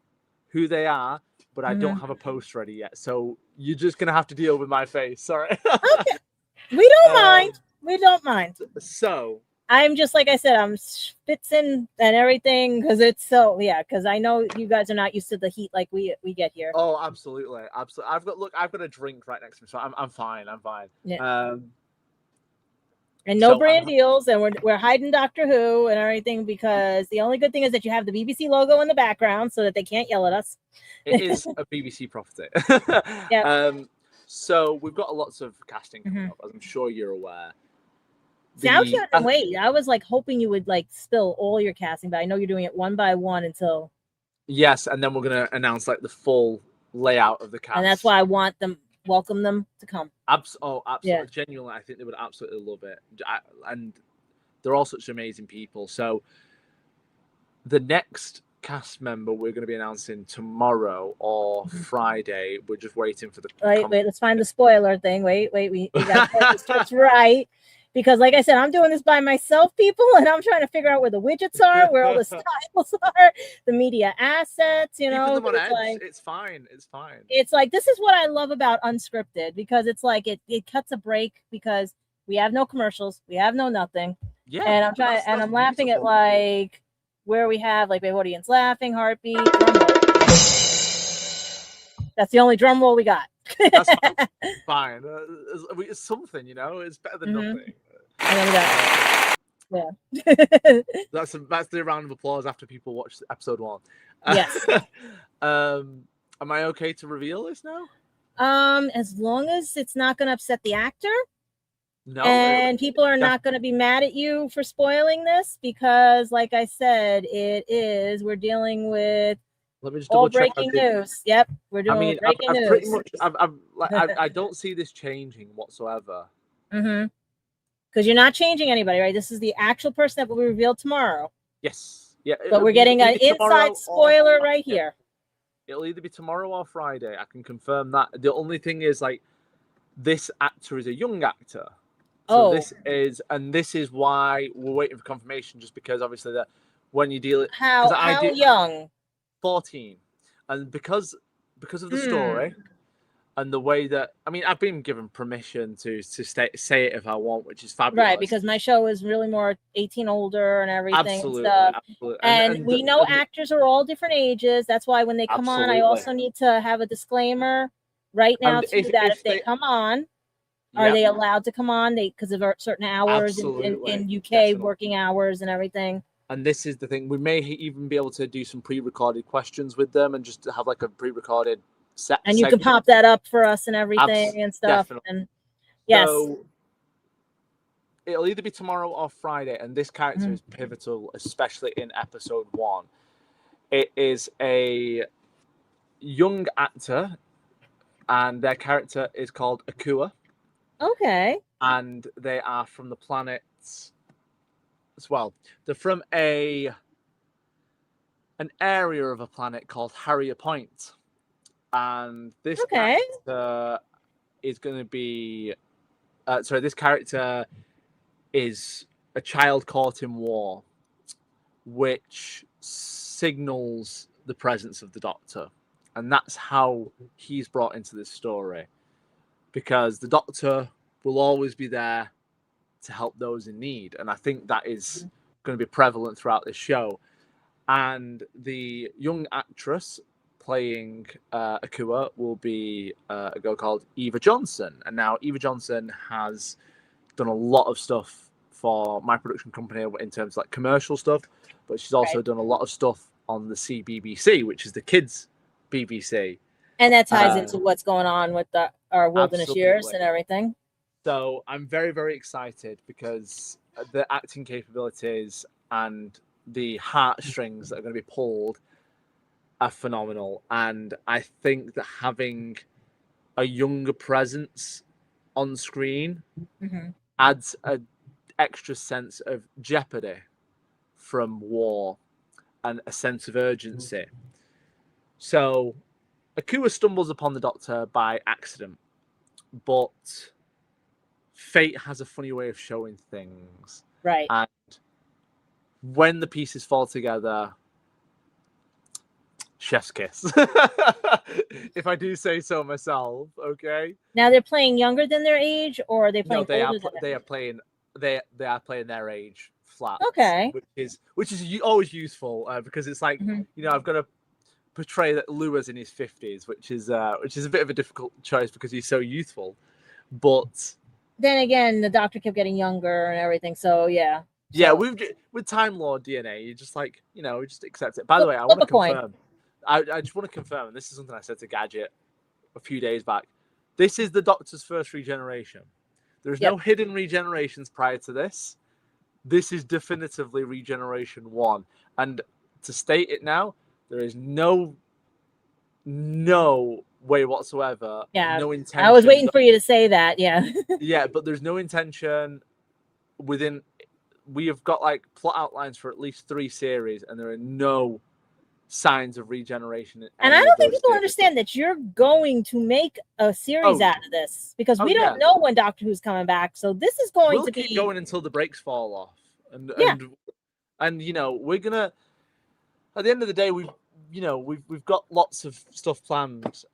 who they are, but I don't have a post ready yet. So you're just going to have to deal with my face. Sorry. Okay. We don't mind. We don't mind. So I'm just, like I said, I'm spitzing and everything because it's because I know you guys are not used to the heat like we get here. Oh, absolutely. I've got a drink right next to me, so I'm fine. Yeah. And no brand deals, and we're hiding Doctor Who and everything because the only good thing is that you have the BBC logo in the background so that they can't yell at us. It is a BBC property. Yeah. So we've got lots of casting coming up, as I'm sure you're aware. See, I was trying to wait. I was like hoping you would like spill all your casting, but I know you're doing it one by one until. Yes, and then we're going to announce like the full layout of the cast. And that's why I welcome them to come. Absolutely. Yeah. Genuinely, I think they would absolutely love it. And they're all such amazing people. So the next cast member we're going to be announcing tomorrow or Friday. We're just waiting for the... Wait, let's find the spoiler thing. Wait, we got to get this right. Because like I said, I'm doing this by myself, people, and I'm trying to figure out where the widgets are, where all the styles are, the media assets, you know. Keeping them on edge. Like, it's fine. It's like, this is what I love about unscripted, because it's like it cuts a break because we have no commercials, we have no nothing. Yeah. And I'm laughing at like where we have like the audience laughing, heartbeat, drum roll. That's the only drum roll we got. That's fine. It's something, you know. It's better than nothing. And then we got, that's the round of applause after people watch episode 1. Yes. Am I okay to reveal this now? As long as it's not going to upset the actor. No. And people are not going to be mad at you for spoiling this because, like I said, we're dealing with Let me just all breaking news. Yep, we're doing breaking news. Pretty much, I don't see this changing whatsoever. Because you're not changing anybody, right? This is the actual person that will be revealed tomorrow. Yes. Yeah, But we're getting an inside spoiler right here. It'll either be tomorrow or Friday. I can confirm that. The only thing is, like, this actor is a young actor. So this is why we're waiting for confirmation, just because obviously that when you deal it, how young? 14, and because of the story and the way that, I mean, I've been given permission to say it if I want, which is fabulous. Right, because my show is really more 18 older and everything. Absolutely, and stuff. Absolutely. And we know actors are all different ages. That's why when they come on, I also need to have a disclaimer right now too, that if they come on, are they allowed to come on? Because of certain hours in UK working hours and everything. And this is the thing. We may even be able to do some pre-recorded questions with them and just have like a pre-recorded set. And you can pop that up for us and everything and stuff. Definitely. And yes. So it'll either be tomorrow or Friday. And this character is pivotal, especially in episode 1. It is a young actor, and their character is called Akua. Okay. And they are from the planet as well. They're from an area of a planet called Harrier Point. And this actor is going to be this character is a child caught in war, which signals the presence of the Doctor. And that's how he's brought into this story. Because the Doctor will always be there to help those in need. And I think that is going to be prevalent throughout this show. And the young actress playing Akua will be a girl called Eva Johnson. And now Eva Johnson has done a lot of stuff for my production company in terms of like commercial stuff, but she's also done a lot of stuff on the CBBC, which is the kids' BBC. And that ties into what's going on with our wilderness years and everything. So I'm very, very excited because the acting capabilities and the heartstrings that are going to be pulled are phenomenal. And I think that having a younger presence on screen adds an extra sense of jeopardy from war and a sense of urgency. So Akua stumbles upon the Doctor by accident, but fate has a funny way of showing things. Right. And when the pieces fall together, chef's kiss. If I do say so myself, okay? Now they're playing younger than their age, or are they playing older than they are playing their age flat. Okay. Which is always useful because it's like, I've got to portray that Lua's in his 50s, which is a bit of a difficult choice because he's so youthful. But then again, the Doctor kept getting younger and everything, so yeah. Yeah, with Time Lord DNA, you just like, we just accept it. By the way, I want to confirm. I just want to confirm, and this is something I said to Gadget a few days back. This is the Doctor's first regeneration. There's no hidden regenerations prior to this. This is definitively regeneration 1. And to state it now, there is no way whatsoever. Yeah, no intention. I was waiting for you to say that. Yeah. Yeah, but there's no intention within. We have got like plot outlines for at least 3 series, and there are no signs of regeneration. And I don't think people understand that you're going to make a series out of this, because we don't know when Doctor Who's coming back. So this is going to keep going until the brakes fall off. And we're gonna. At the end of the day, we've got lots of stuff planned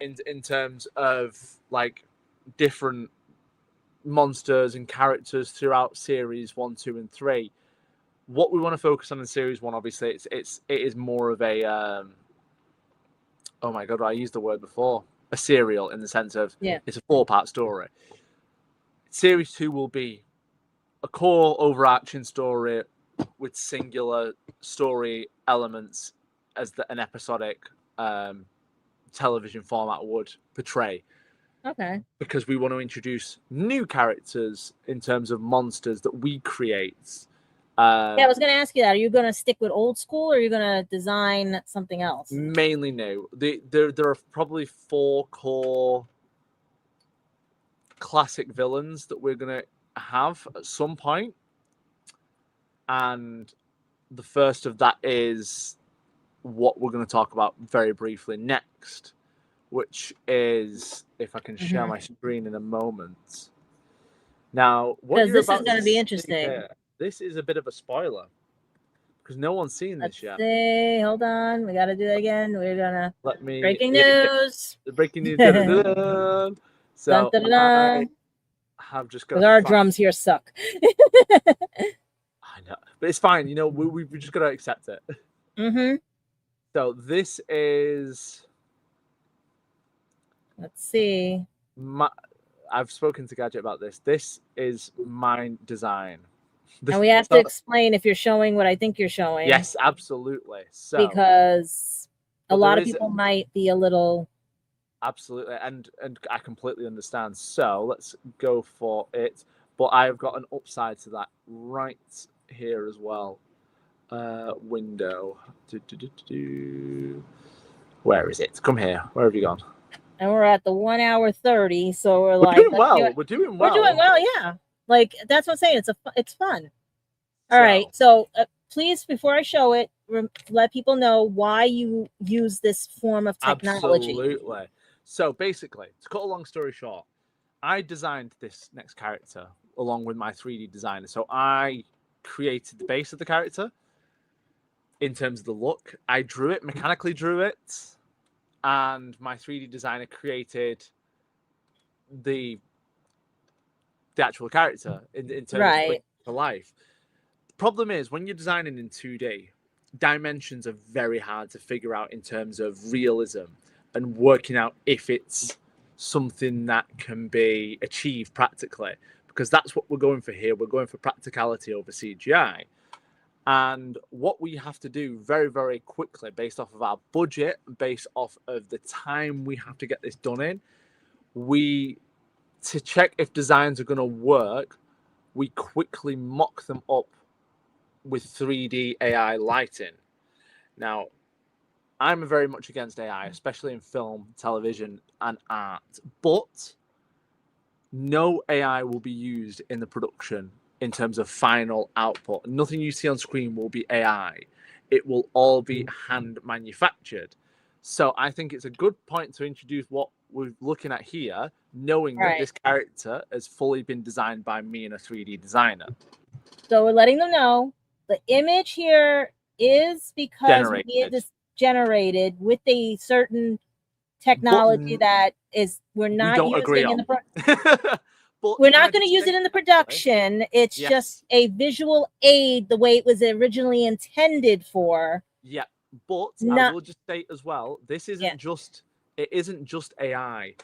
in terms of like different monsters and characters throughout series 1, 2, and 3. What we want to focus on in series 1, obviously, it is more of a oh my god, I used the word before, a serial, in the sense of it's a 4-part story. Series 2 will be a core overarching story with singular story elements as an episodic television format would portray. Okay. Because we want to introduce new characters in terms of monsters that we create. I was going to ask you that. Are you going to stick with old school, or are you going to design something else? Mainly new. There are probably 4 core classic villains that we're going to have at some point. And the first of that is what we're going to talk about very briefly next, which is, if I can share my screen in a moment. Now, what you're this about is going to be interesting. Here, this is a bit of a spoiler because no one's seen this yet. See, hold on, we got to do that again. We're gonna breaking news. The breaking news. So dun, dun, dun. I have just got. Our drums here suck. I know, but it's fine. You know, we just got to accept it. So this is. Let's see. I've spoken to Gadget about this. This is my design. And we have to explain if you're showing what I think you're showing. Yes, absolutely. So because a lot of people might be a little. Absolutely, and I completely understand. So let's go for it. But I've got an upside to that right here as well. Window. Where is it? Come here. Where have you gone? And we're at the 1 hour 30, so we're like doing well. We're doing well. We're doing well, yeah. Like that's what I'm saying. It's fun. All right. So please, before I show it, let people know why you use this form of technology. Absolutely. So basically, to cut a long story short, I designed this next character along with my 3D designer. So I created the base of the character in terms of the look. I drew it, mechanically drew it, and my 3D designer created the actual character in terms of bringing to life. The problem is when you're designing in 2D, dimensions are very hard to figure out in terms of realism and working out if it's something that can be achieved practically, because that's what we're going for here. We're going for practicality over CGI. And what we have to do very, very quickly, based off of our budget, based off of the time we have to get this done in, to check if designs are going to work, we quickly mock them up with 3D AI lighting. Now, I'm very much against AI, especially in film, television, and art. But no AI will be used in the production in terms of final output. Nothing you see on screen will be AI. It will all be hand manufactured. So I think it's a good point to introduce what we're looking at here, knowing that this character has fully been designed by me and a 3D designer. So we're letting them know the image here is because we need this generated with a certain technology that is we're not using in the we're not going to use it in the production. It's just a visual aid the way it was originally intended for. Yeah, but I will just state as well, this isn't just AI.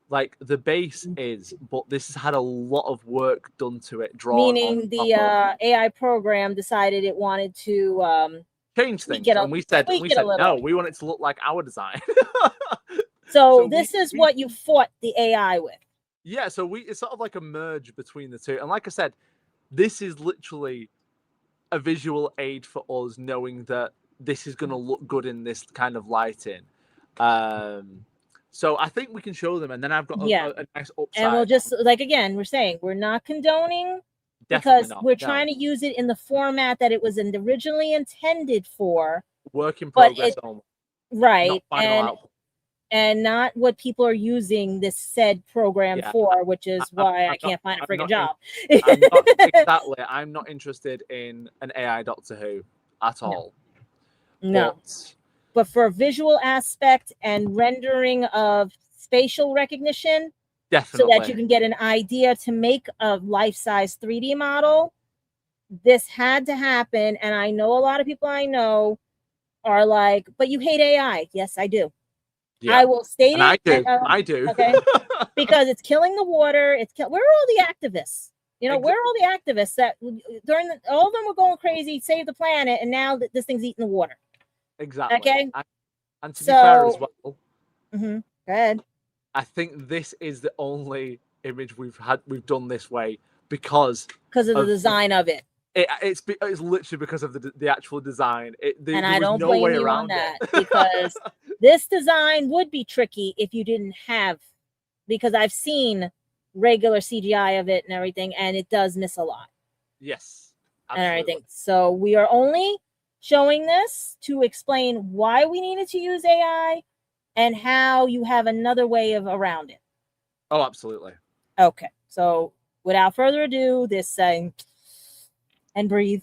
Like the base is, but this has had a lot of work done to it. Meaning the AI program decided it wanted to change things, and we said no, we want it to look like our design. so this is what you fought the AI with. Yeah, so it's sort of like a merge between the two. And like I said, this is literally a visual aid for us, knowing that this is going to look good in this kind of lighting. So I think we can show them, and then I've got a nice upside. And we'll just, like, again, we're saying we're not condoning because we're trying to use it in the format that it was originally intended for. Work in progress only. Right. Not final output. And not what people are using this said program for, which is why I can't find a friggin' job. I'm not interested in an AI Doctor Who at all. No. But for a visual aspect and rendering of spatial recognition, so that you can get an idea to make a life-size 3D model, this had to happen. And I know a lot of people I know are like, but you hate AI. Yes, I do. Yeah. I will state it. I do. Okay. Because it's killing the water. Where are all the activists? You know, where are all the activists that all of them were going crazy, save the planet, and now this thing's eating the water. Exactly. Okay. And to be fair as well. Go ahead. I think this is the only image we've done this way because of the design of it. It's literally because of the actual design. And I don't blame you on that because this design would be tricky if you didn't have, because I've seen regular CGI of it and everything, and it does miss a lot. Yes, absolutely. And everything. So we are only showing this to explain why we needed to use AI and how you have another way of around it. Oh, absolutely. Okay, so without further ado, this and breathe.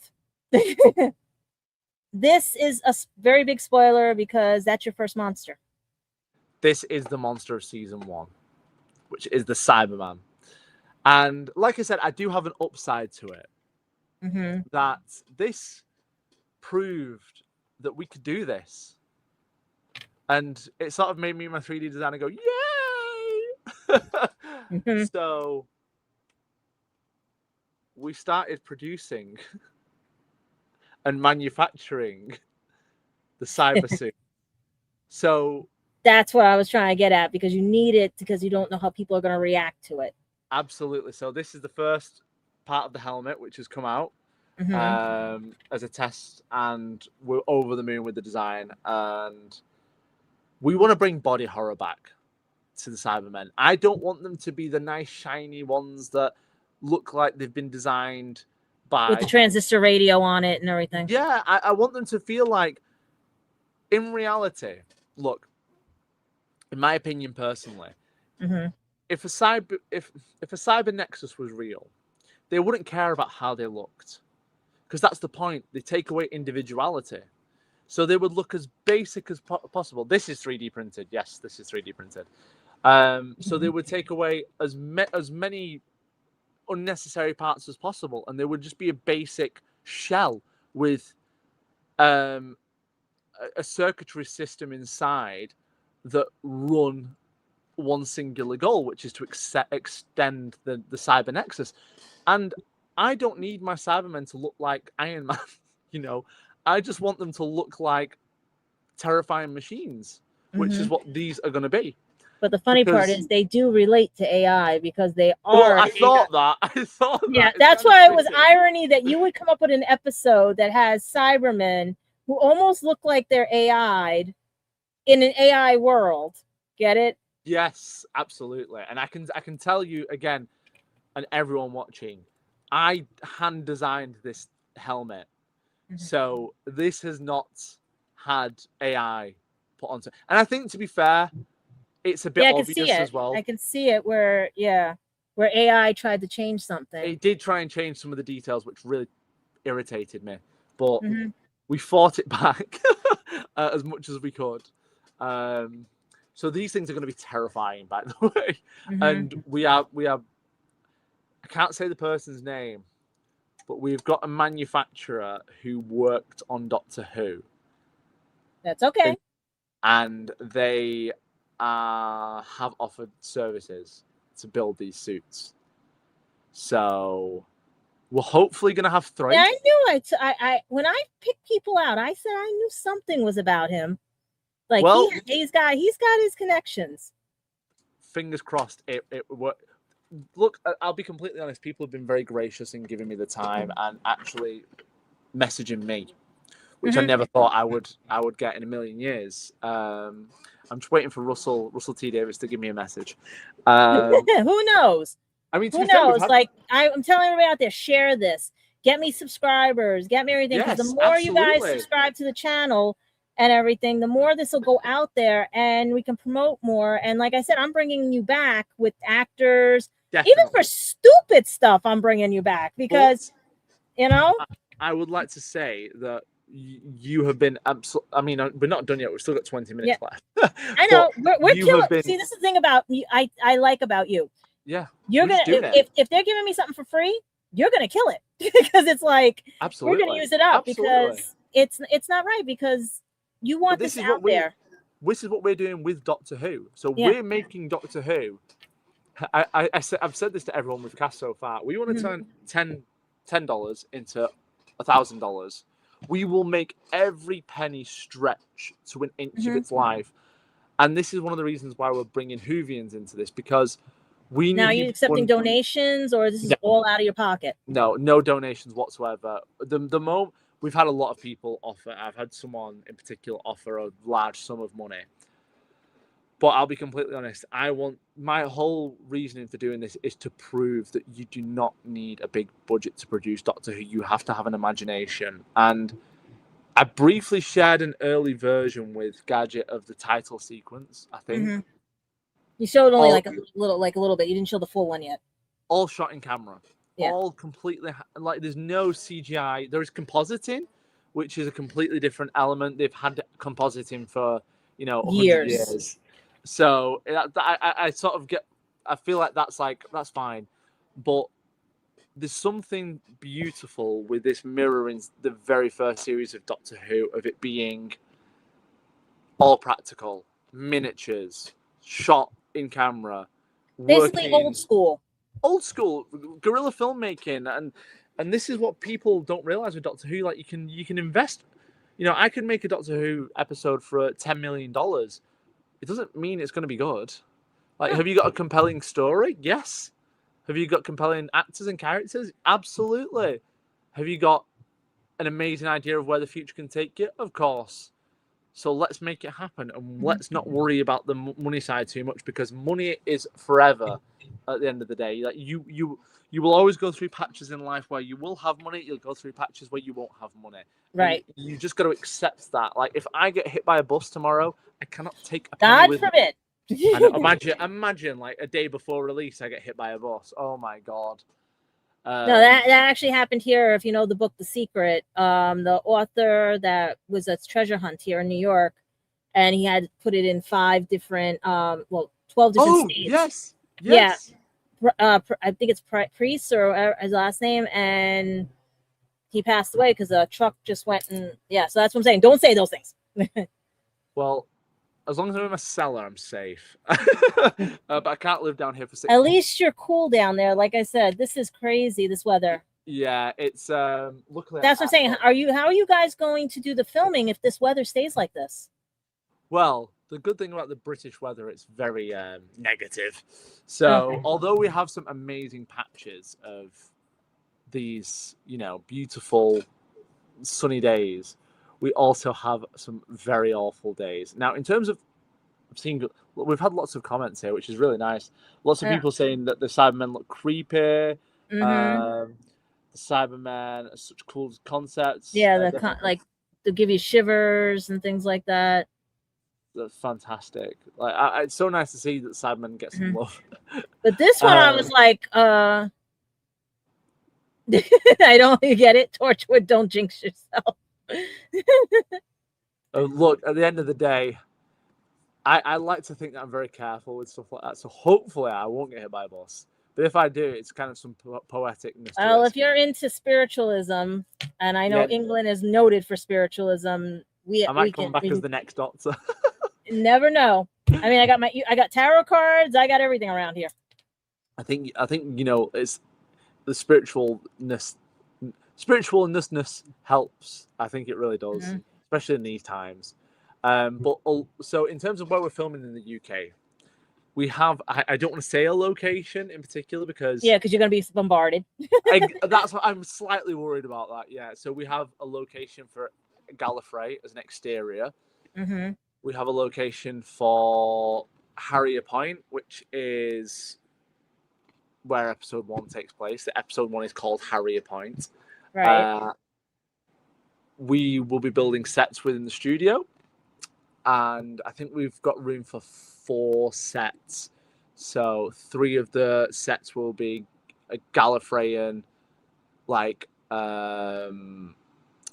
This is a very big spoiler because that's your first monster. This is the monster of season 1, which is the Cyberman. And like I said, I do have an upside to it. That this proved that we could do this. And it sort of made me my 3D designer go, yay! So we started producing and manufacturing the cyber suit. So that's what I was trying to get at, because you need it because you don't know how people are going to react to it. Absolutely. So this is the first part of the helmet which has come out as a test, and we're over the moon with the design. And we want to bring body horror back to the Cybermen. I don't want them to be the nice shiny ones that look like they've been designed by, with the transistor radio on it and everything. Yeah, I want them to feel like, in reality, look, in my opinion personally, if a cyber nexus was real, they wouldn't care about how they looked, because that's the point. They take away individuality, so they would look as basic as possible. This is 3D printed. Yes, this is 3D printed. So they would take away as many unnecessary parts as possible, and there would just be a basic shell with a circuitry system inside that run one singular goal, which is to extend the cyber nexus. And I don't need my Cybermen to look like Iron Man, you know. I just want them to look like terrifying machines, which is what these are going to be. But the funny part is they do relate to AI because they are. Well, I thought that. Yeah, that's why it was irony that you would come up with an episode that has Cybermen who almost look like they're AI'd in an AI world. Get it? Yes, absolutely. And I can tell you again, and everyone watching, I hand designed this helmet. So this has not had AI put onto it. And I think, to be fair, it's a bit obvious as well. I can see it where AI tried to change something. It did try and change some of the details, which really irritated me. But we fought it back as much as we could. So these things are going to be terrifying, by the way. And we have, I can't say the person's name, but we've got a manufacturer who worked on Doctor Who. That's okay. And they have offered services to build these suits. So we're hopefully going to have 3. Yeah, I knew it. I when I picked people out, I said I knew something was about him. Like, well, he's got his connections. Fingers crossed it worked. Look, I'll be completely honest. People have been very gracious in giving me the time and actually messaging me, which I never thought I would get in a million years. I'm just waiting for Russell T. Davis to give me a message. Who knows? I mean, who knows? Like, I'm telling everybody out there, share this. Get me subscribers. Get me everything. Because the more you guys subscribe to the channel and everything, the more this will go out there and we can promote more. And like I said, I'm bringing you back with actors. Definitely. Even for stupid stuff, I'm bringing you back because, you know. I would like to say that you have been absolutely. I mean, we're not done yet. We've still got 20 minutes left. I know. We're killing. See, this is the thing about me. I like about you. Yeah. You're gonna if they're giving me something for free, you're gonna kill it because it's like we're gonna use it up because it's not right because you want this out there. This is what we're doing with Doctor Who. So we're making Doctor Who. I've said this to everyone we've cast so far. We want to turn $10 into $1,000. We will make every penny stretch to an inch of its life. And this is one of the reasons why we're bringing Whovians into this, because we need. Now, are you accepting donations, or this is all out of your pocket? No donations whatsoever. The moment we've had a lot of people offer. I've had someone in particular offer a large sum of money. But I'll be completely honest. My whole reasoning for doing this is to prove that you do not need a big budget to produce Doctor Who. You have to have an imagination. And I briefly shared an early version with Gadget of the title sequence, I think. You showed only like a little bit. You didn't show the full one yet. All shot in camera. Yeah. All completely, like, there's no CGI. There is compositing, which is a completely different element. They've had compositing for, 100 years. So I sort of I feel like that's fine. But there's something beautiful with this mirroring the very first series of Doctor Who, of it being all practical, miniatures, shot in camera, basically old school guerrilla filmmaking, and this is what people don't realize with Doctor Who. Like, you can invest. I could make a Doctor Who episode for $10 million. It doesn't mean it's going to be good. Like, have you got a compelling story? Yes. Have you got compelling actors and characters? Absolutely. Have you got an amazing idea of where the future can take you? Of course. So let's make it happen, and let's not worry about the money side too much, because money is forever at the end of the day. Like, you will always go through patches in life where you will have money. You'll go through patches where you won't have money. Right. And you just got to accept that. Like, if I get hit by a bus tomorrow, I cannot take a penny with forbid. Me. And imagine like a day before release, I get hit by a bus. Oh my God. No, that actually happened here. If you know the book The Secret, the author that was a treasure hunt here in New York, and he had put it in 5 different 12 different states. Yes. Yeah. I think it's Priest or his last name, and he passed away because a truck just went and so that's what I'm saying. Don't say those things. Well, as long as I'm in my cellar, I'm safe. But I can't live down here for 6 months. At least you're cool down there. Like I said, this is crazy, this weather. Yeah, it's luckily. That's what I'm saying. How are you guys going to do the filming if this weather stays like this? Well, the good thing about the British weather, it's very negative. So although we have some amazing patches of these, beautiful sunny days, we also have some very awful days. Now, in terms of we've had lots of comments here, which is really nice. Lots of people saying that the Cybermen look creepy. The Cybermen are such cool concepts. Yeah, like to give you shivers and things like that. That's fantastic. Like, it's so nice to see that Cybermen get some love. But this one, I was like, I don't get it. Torchwood, don't jinx yourself. Look, at the end of the day, I like to think that I'm very careful with stuff like that. So hopefully I won't get hit by a bus. But if I do, it's kind of some poeticness. Well, if you're into spiritualism, and I know England is noted for spiritualism, I might come back as the next Doctor. Never know. I mean, I got tarot cards. I got everything around here. I think it's the spiritualness helps. I think it really does, especially in these times. But so in terms of where we're filming in the UK, we have, I don't want to say a location in particular because you're going to be bombarded. That's what I'm slightly worried about that. Yeah. So we have a location for Gallifrey as an exterior. We have a location for Harrier Point, which is where episode 1 takes place. The episode 1 is called Harrier Point. Right. We will be building sets within the studio, and I think we've got room for 4 sets. So 3 of the sets will be a Gallifreyan, like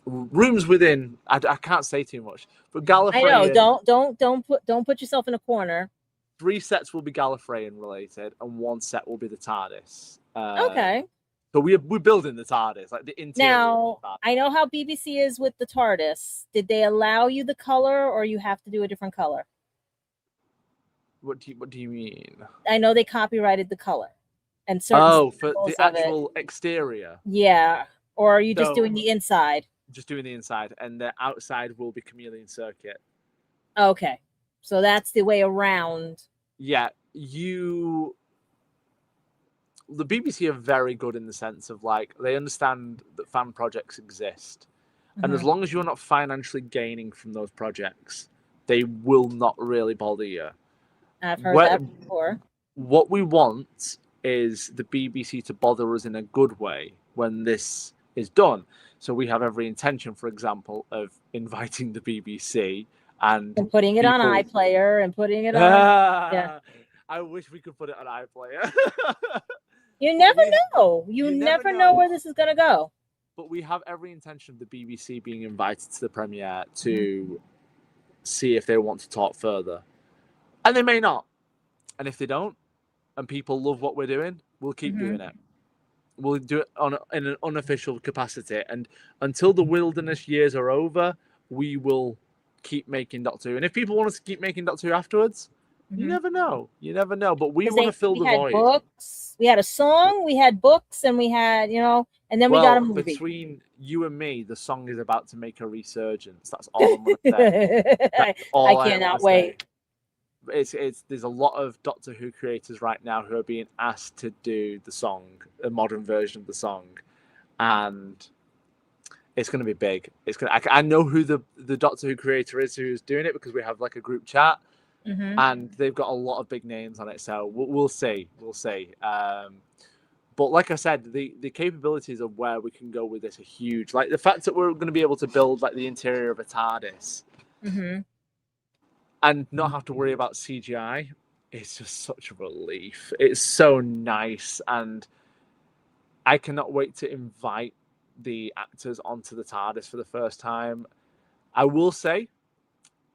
rooms within. I can't say too much, but Gallifreyan. I know. Don't put yourself in a corner. 3 sets will be Gallifreyan related, and 1 set will be the TARDIS. Okay. So we're building the TARDIS, like the interior. Now, I know how BBC is with the TARDIS. Did they allow you the color, or you have to do a different color? What do you mean? I know they copyrighted the color, and for the actual exterior. Yeah, or are you just doing the inside? Just doing the inside, and the outside will be Chameleon Circuit. Okay, so that's the way around. Yeah, the BBC are very good in the sense of, like, they understand that fan projects exist. And as long as you're not financially gaining from those projects, they will not really bother you. I've heard that before. What we want is the BBC to bother us in a good way when this is done. So we have every intention, for example, of inviting the BBC and putting it on iPlayer and putting it on. Yeah. I wish we could put it on iPlayer. You never know. You never know where this is going to go. But we have every intention of the BBC being invited to the premiere to see if they want to talk further. And they may not. And if they don't, and people love what we're doing, we'll keep doing it. We'll do it in an unofficial capacity. And until the wilderness years are over, we will keep making Doctor Who. And if people want us to keep making Doctor Who afterwards, you never know. You never know. But we want to fill the void. Books. We had a song, we had books, and we had, and then we got a movie. Between you and me, the song is about to make a resurgence. That's all I'm going to say. I cannot wait. There's a lot of Doctor Who creators right now who are being asked to do the song, a modern version of the song, and it's going to be big. I know who the Doctor Who creator is who's doing it because we have like a group chat, and they've got a lot of big names on it. So we'll see. But like I said, the capabilities of where we can go with this are huge. Like the fact that we're going to be able to build like the interior of a TARDIS. And not have to worry about CGI. It's just such a relief. It's so nice, and I cannot wait to invite the actors onto the TARDIS for the first time. I will say,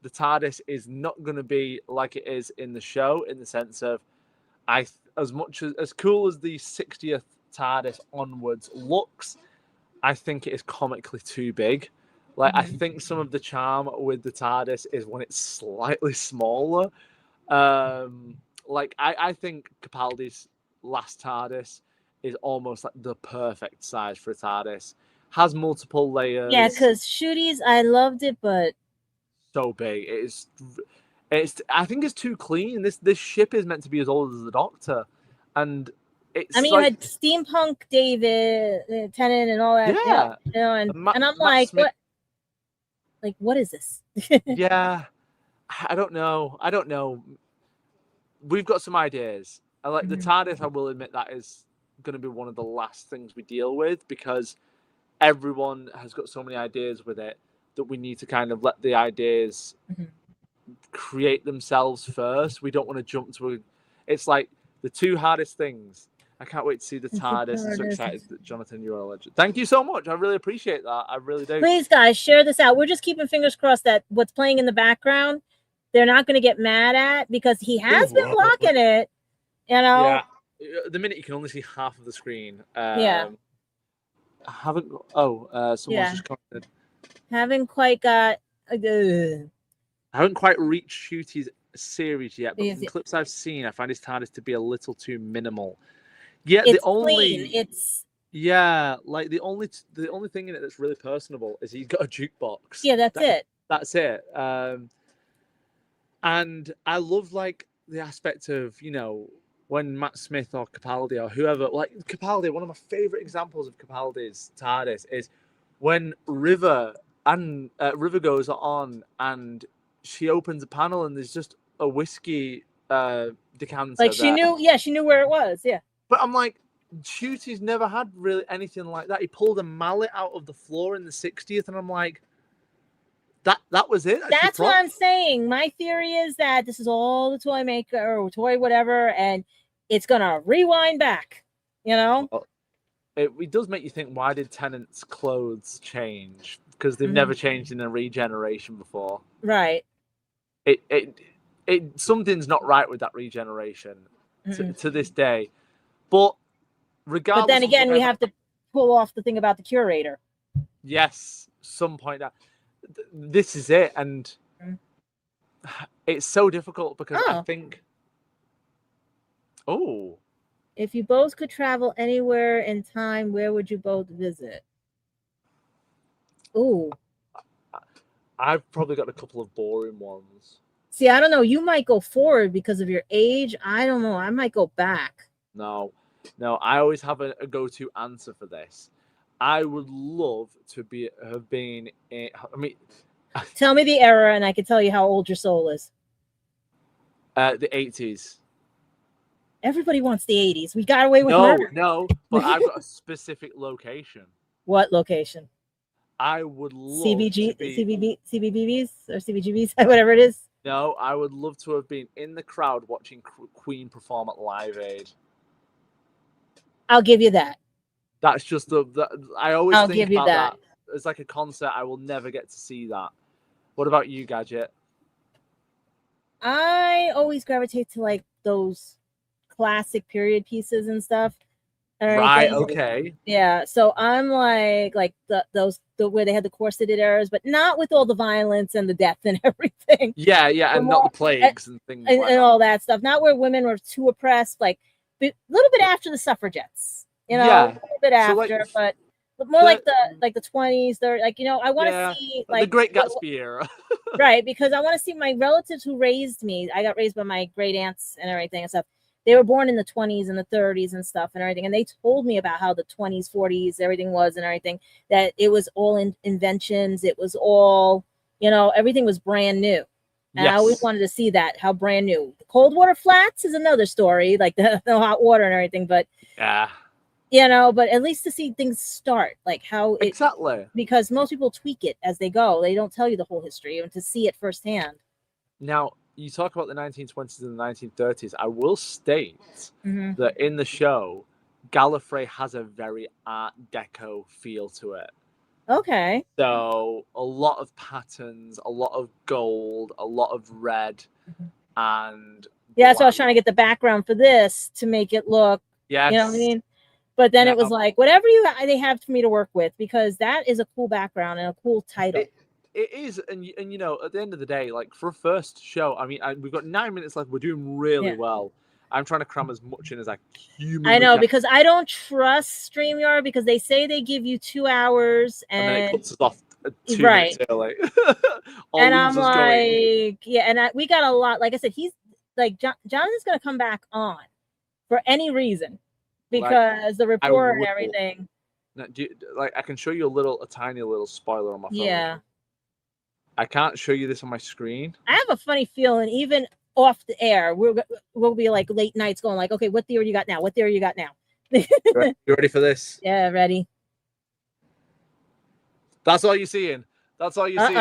the TARDIS is not going to be like it is in the show, in the sense of, as cool as the 60th TARDIS onwards looks, I think it is comically too big. Like, I think some of the charm with the TARDIS is when it's slightly smaller. Like, I think Capaldi's last TARDIS is almost like the perfect size for a TARDIS. Has multiple layers. Yeah, because Shooties, I loved it, but so big. I think it's too clean. This ship is meant to be as old as the Doctor, and it's. I mean, you had steampunk David Tennant and all that. Yeah, and I'm like, Smith. What? Like, what is this? Yeah, I don't know. We've got some ideas. I like the TARDIS. I will admit that is going to be one of the last things we deal with because everyone has got so many ideas with it that we need to kind of let the ideas create themselves first. We don't want to jump to it's like the two hardest things. I can't wait to see the TARDIS. I'm so excited that Jonathon, you are a legend. Thank you so much. I really appreciate that. I really do. Please, guys, share this out. We're just keeping fingers crossed that what's playing in the background, they're not going to get mad at because he has been blocking it. Yeah. The minute you can only see half of the screen. Yeah. Someone's just commented. Haven't quite got. I haven't quite reached Shooty's series yet, but from clips I've seen, I find his TARDIS to be a little too minimal. Yeah, it's clean. Like the only thing in it that's really personable is he's got a jukebox. Yeah, that's it. That's it. And I love like the aspect of when Matt Smith or Capaldi or whoever, like Capaldi, one of my favorite examples of Capaldi's TARDIS is when River goes on and she opens a panel and there's just a whiskey decanter. Like she knew where it was. Yeah. But I'm like, Shooty's never had really anything like that. He pulled a mallet out of the floor in the 60th, and I'm like, that was it. That's what I'm saying. My theory is that this is all the toy maker or toy whatever, and it's gonna rewind back. It does make you think, why did Tennant's clothes change? Because they've never changed in a regeneration before. Right. It something's not right with that regeneration to this day. But regardless. But then again, we have to pull off the thing about the curator. Yes, some point out. This is it, and it's so difficult because I think. Oh. If you both could travel anywhere in time, where would you both visit? Ooh. I've probably got a couple of boring ones. See, I don't know. You might go forward because of your age. I don't know. I might go back. No, I always have a go-to answer for this. I would love to have been. Tell me the era, and I can tell you how old your soul is. The 80s. Everybody wants the 80s. We got away with murder. No, but I've got a specific location. What location? I would love CBG, to be. CBBBs or CBGBs, whatever it is. No, I would love to have been in the crowd watching Queen perform at Live Aid. I'll give you that. That's just I always I'll think give you about that. It's like a concert. I will never get to see that. What about you, Gadget? I always gravitate to like those classic period pieces and stuff. Right. Okay. Yeah. So I'm like those where they had the corseted eras, but not with all the violence and the death and everything. Yeah, and not the plagues and things and, like and that. all that stuff. Not where women were too oppressed. Like a little bit after the suffragettes. A little bit after, but more like the 20s. They're like, I want to see like the Great Gatsby era. Right, because I want to see my relatives who raised me. I got raised by my great aunts and everything and stuff. They were born in the 20s and the 30s and stuff and everything. And they told me about how the 20s, 40s, everything was and everything, that it was all inventions. It was all, everything was brand new. And I always wanted to see that, how brand new. The cold water flats is another story, like the hot water and everything. But yeah, but at least to see things start, like how it, exactly, because most people tweak it as they go. They don't tell you the whole history, and to see it firsthand. Now, you talk about the 1920s and the 1930s. I will state that in the show, Gallifrey has a very Art Deco feel to it. Okay. So a lot of patterns, a lot of gold, a lot of red, and yeah. So I was trying to get the background for this to make it look. Yes. You know what I mean? But then it was like, whatever they have for me to work with, because that is a cool background and a cool title. It is, and at the end of the day, like for a first show, I mean, we've got 9 minutes left. We're doing really well. I'm trying to cram as much in as I humanly I know, can. because I don't trust StreamYard, because they say they give you 2 hours and then it cuts us off 2 right. minutes early. And I'm like, and we got a lot. Like I said, he's like, Jonathan's going to come back on for any reason, because the report and everything. Now, I can show you a tiny little spoiler on my phone. Yeah. I can't show you this on my screen. I have a funny feeling, even off the air, we'll be like late nights going like, okay, what theory you got now? What theory you got now? You ready for this? Yeah, ready. That's all you're seeing. That's all you're seeing.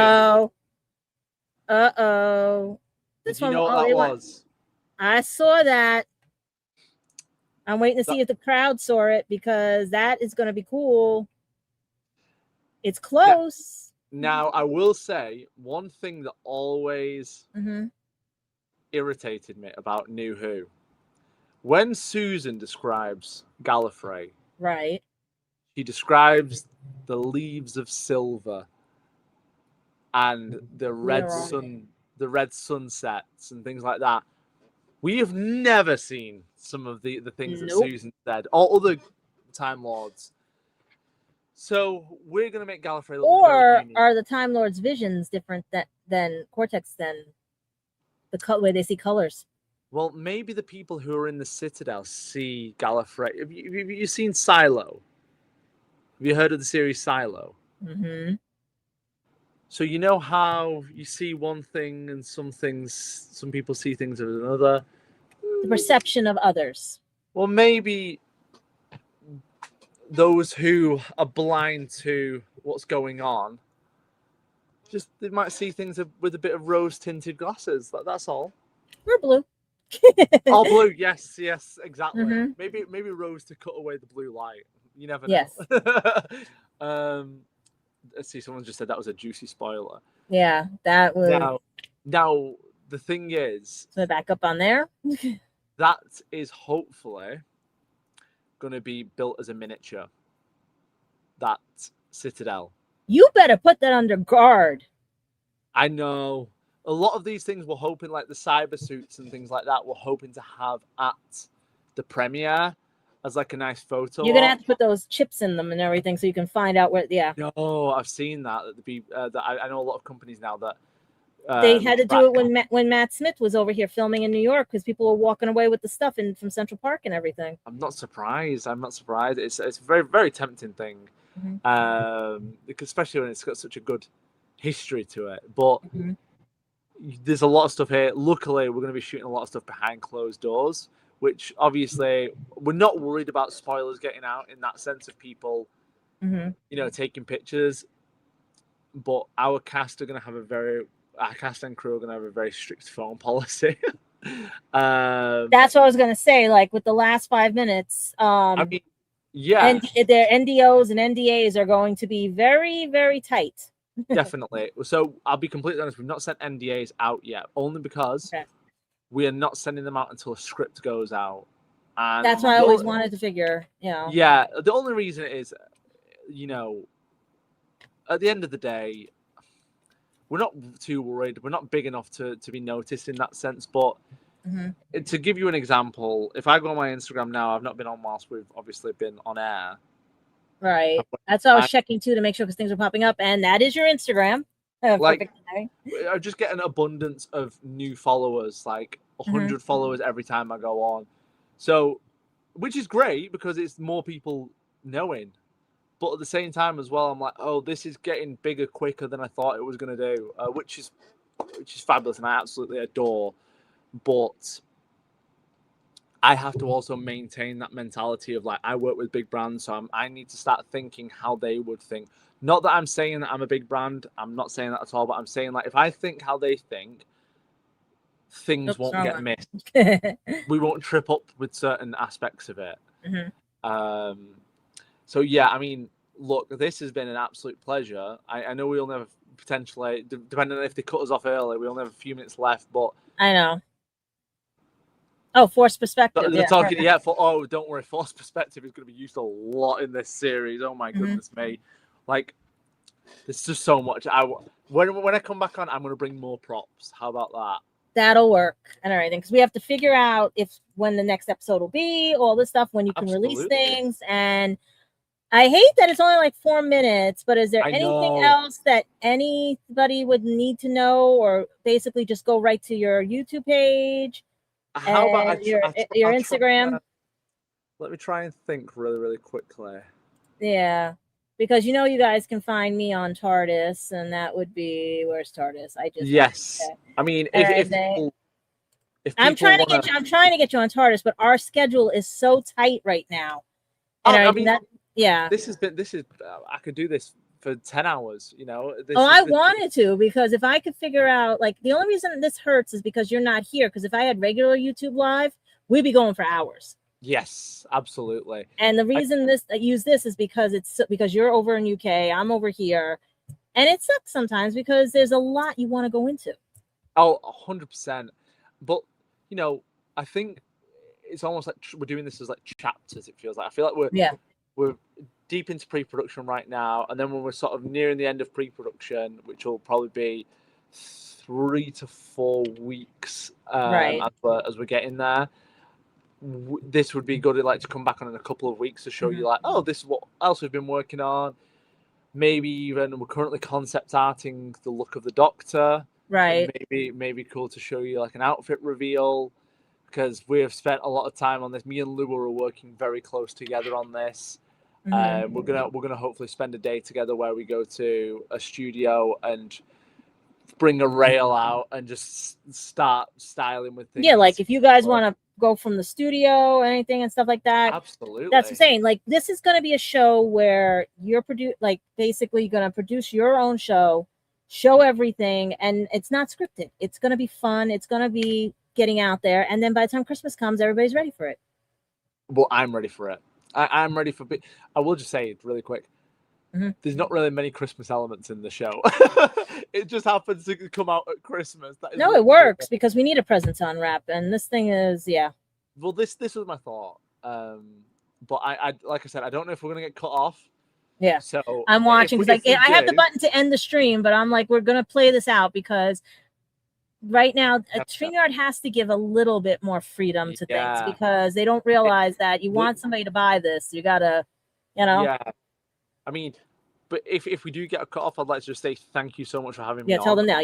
This one. You know what that was? I saw that. I'm waiting to see if the crowd saw it, because that is going to be cool. It's close. Now, I will say one thing that always irritated me about New Who. When Susan describes Gallifrey, right, she describes the leaves of silver and the red sunsets and things like that. We have never seen some of the things that Susan said, or other Time Lords. So we're going to make Gallifrey look or are the Time Lords' visions different than Cortex, than the way they see colors? Well, maybe the people who are in the Citadel see Gallifrey. Have you seen Silo? Have you heard of the series Silo? Mm-hmm. So you know how you see one thing and some people see things as another? The perception of others. Well, maybe those who are blind to what's going on, they might see things with a bit of rose-tinted glasses. That's all. We're blue. Oh, blue. Yes, exactly. Maybe rose to cut away the blue light. You never know. Yes. Let's see. Someone just said that was a juicy spoiler. Yeah, that was. Now the thing is. So back up on there. That is hopefully going to be built as a miniature. That Citadel. You better put that under guard. I know. A lot of these things we're hoping, like the cyber suits and things like that, we're hoping to have at the premiere as like a nice photo. You're gonna have to put those chips in them and everything, so you can find out where. Yeah. No, I've seen that. I know a lot of companies now that they had to do it when Matt Smith was over here filming in New York, because people were walking away with the stuff from Central Park and everything. I'm not surprised. It's a very, very tempting thing, because especially when it's got such a good history to it. But there's a lot of stuff here. Luckily, we're going to be shooting a lot of stuff behind closed doors, which obviously we're not worried about spoilers getting out in that sense of people, taking pictures. but our cast and crew are going to have a very strict phone policy. That's what I was going to say. Like with the last 5 minutes, I mean, yeah, and their NDOs and NDAs are going to be very, very tight. Definitely. So I'll be completely honest. We've not sent NDAs out yet, only because we are not sending them out until a script goes out. And that's what I always wanted to figure. Yeah. The only reason is, you know, at the end of the day, we're not too worried. We're not big enough to be noticed in that sense. But to give you an example, if I go on my Instagram now, I've not been on whilst we've obviously been on air. Right. That's what I was checking too to make sure because things are popping up, and that is your Instagram. Like, I just get an abundance of new followers, like 100 followers every time I go on. So, which is great because it's more people knowing. But at the same time as well, I'm like, oh, this is getting bigger quicker than I thought it was going to do, which is fabulous and I absolutely adore. But I have to also maintain that mentality of like, I work with big brands, so I need to start thinking how they would think. Not that I'm saying that I'm a big brand. I'm not saying that at all, but I'm saying like, if I think how they think, things won't get missed. We won't trip up with certain aspects of it. So yeah, I mean, look, this has been an absolute pleasure. I know we only have potentially, depending on if they cut us off early, we only have a few minutes left, but I know. Oh, forced perspective. Don't worry. Forced perspective is going to be used a lot in this series. Oh my goodness me. Like, there's just so much. When I come back on, I'm going to bring more props. How about that? That'll work and everything. Because we have to figure out when the next episode will be, all this stuff, when you can release things. And I hate that it's only like 4 minutes, but is there anything else that anybody would need to know, or basically just go right to your YouTube page? How about your Instagram? Let me try and think really, really quickly. Yeah, because you guys can find me on TARDIS, and that would be where's TARDIS? I mean, if I'm trying to get you on TARDIS, but our schedule is so tight right now. And I could do this for 10 hours, I wanted to, because if I could figure out, like, the only reason this hurts is because you're not here. Because if I had regular YouTube live, we'd be going for hours. Yes, absolutely. And the reason I use this is because you're over in UK, I'm over here, and it sucks sometimes because there's a lot you want to go into. Oh, 100%. But I think it's almost like we're doing this as like chapters. It feels like I feel like we're deep into pre-production right now, and then when we're sort of nearing the end of pre-production, which will probably be 3 to 4 weeks as we're getting there, this would be good. I'd like to come back on in a couple of weeks to show you like, oh, this is what else we've been working on. Maybe even we're currently concept arting the look of the Doctor. Right. So maybe cool to show you like an outfit reveal, because we have spent a lot of time on this. Me and Lou are working very close together on this. We're gonna hopefully spend a day together where we go to a studio and bring a rail out and just start styling with things. Yeah, like if you guys want to go from the studio or anything and stuff like that. Absolutely. That's what I'm saying. Like, this is going to be a show where you're basically going to produce your own show everything, and it's not scripted. It's going to be fun. It's going to be getting out there, and then by the time Christmas comes, everybody's ready for it. Well, I'm ready for it. I'm ready for it. I will just say it really quick. There's not really many Christmas elements in the show. It just happens to come out at Christmas. It works because we need a presents unwrap, and this thing is Well, this was my thought, but I like I said, I don't know if we're gonna get cut off. Yeah. So I'm watching because I have the button to end the stream, but I'm like, we're gonna play this out because right now StreamYard has to give a little bit more freedom to things, because they don't realize that you want somebody to buy this, you gotta, Yeah. I mean, but if we do get a cut off, I'd like to just say thank you so much for having me on. Yeah, tell them now,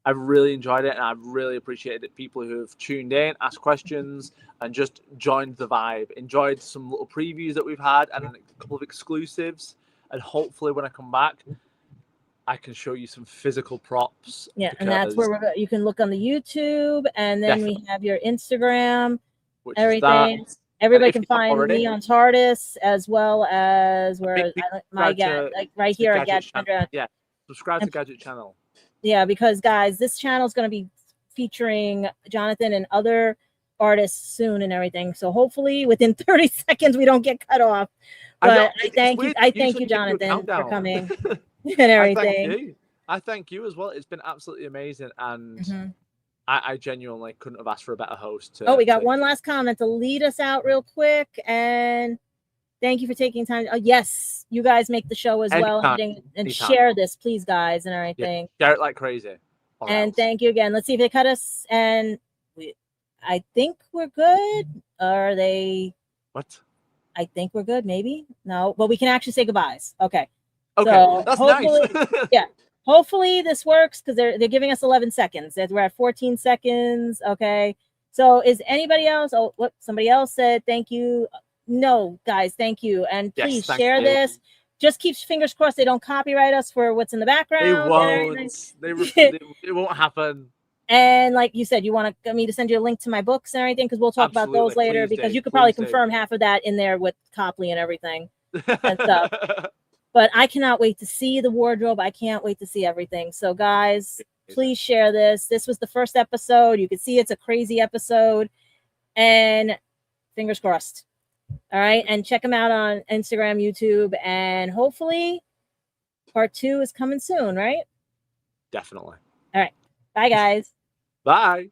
I really enjoyed it, and I really appreciated it. People who have tuned in, asked questions, and just joined the vibe. Enjoyed some little previews that we've had, and a couple of exclusives. And hopefully when I come back, I can show you some physical props. Yeah, and that's where you can look on the YouTube, and then we have your Instagram, everything. Everybody can find me on TARDIS, as well as my Gadget, like right here, Gadget. Yeah. Subscribe to Gadget channel. Yeah, because guys, this channel is going to be featuring Jonathon and other artists soon and everything. So hopefully within 30 seconds we don't get cut off. But I thank you. I thank you, Jonathan, for coming and everything. I thank you as well. It's been absolutely amazing, and I genuinely couldn't have asked for a better host. We got one last comment to lead us out real quick, and thank you for taking time. Yes, you guys make the show as well, and share this, please, guys, and everything. Yeah, share it like crazy. And thank you again. Let's see if they cut us, and I think we're good. Are they? What? I think we're good. Maybe no, but we can actually say goodbyes. Okay. Okay, so that's nice. Yeah. Hopefully this works because they're giving us 11 seconds. We're at 14 seconds. Okay. So is anybody else? Oh, what? Somebody else said thank you. No, guys, thank you. And please share this. Just keep fingers crossed they don't copyright us for what's in the background. They won't. It won't happen. And like you said, you want me to send you a link to my books and everything because we'll talk about those later because you could probably confirm half of that in there with Copley and everything and stuff. But I cannot wait to see the wardrobe. I can't wait to see everything. So guys, please share this. This was the first episode. You can see it's a crazy episode. And fingers crossed. All right. And check them out on Instagram, YouTube. And hopefully part 2 is coming soon, right? Definitely. All right. Bye, guys. Bye.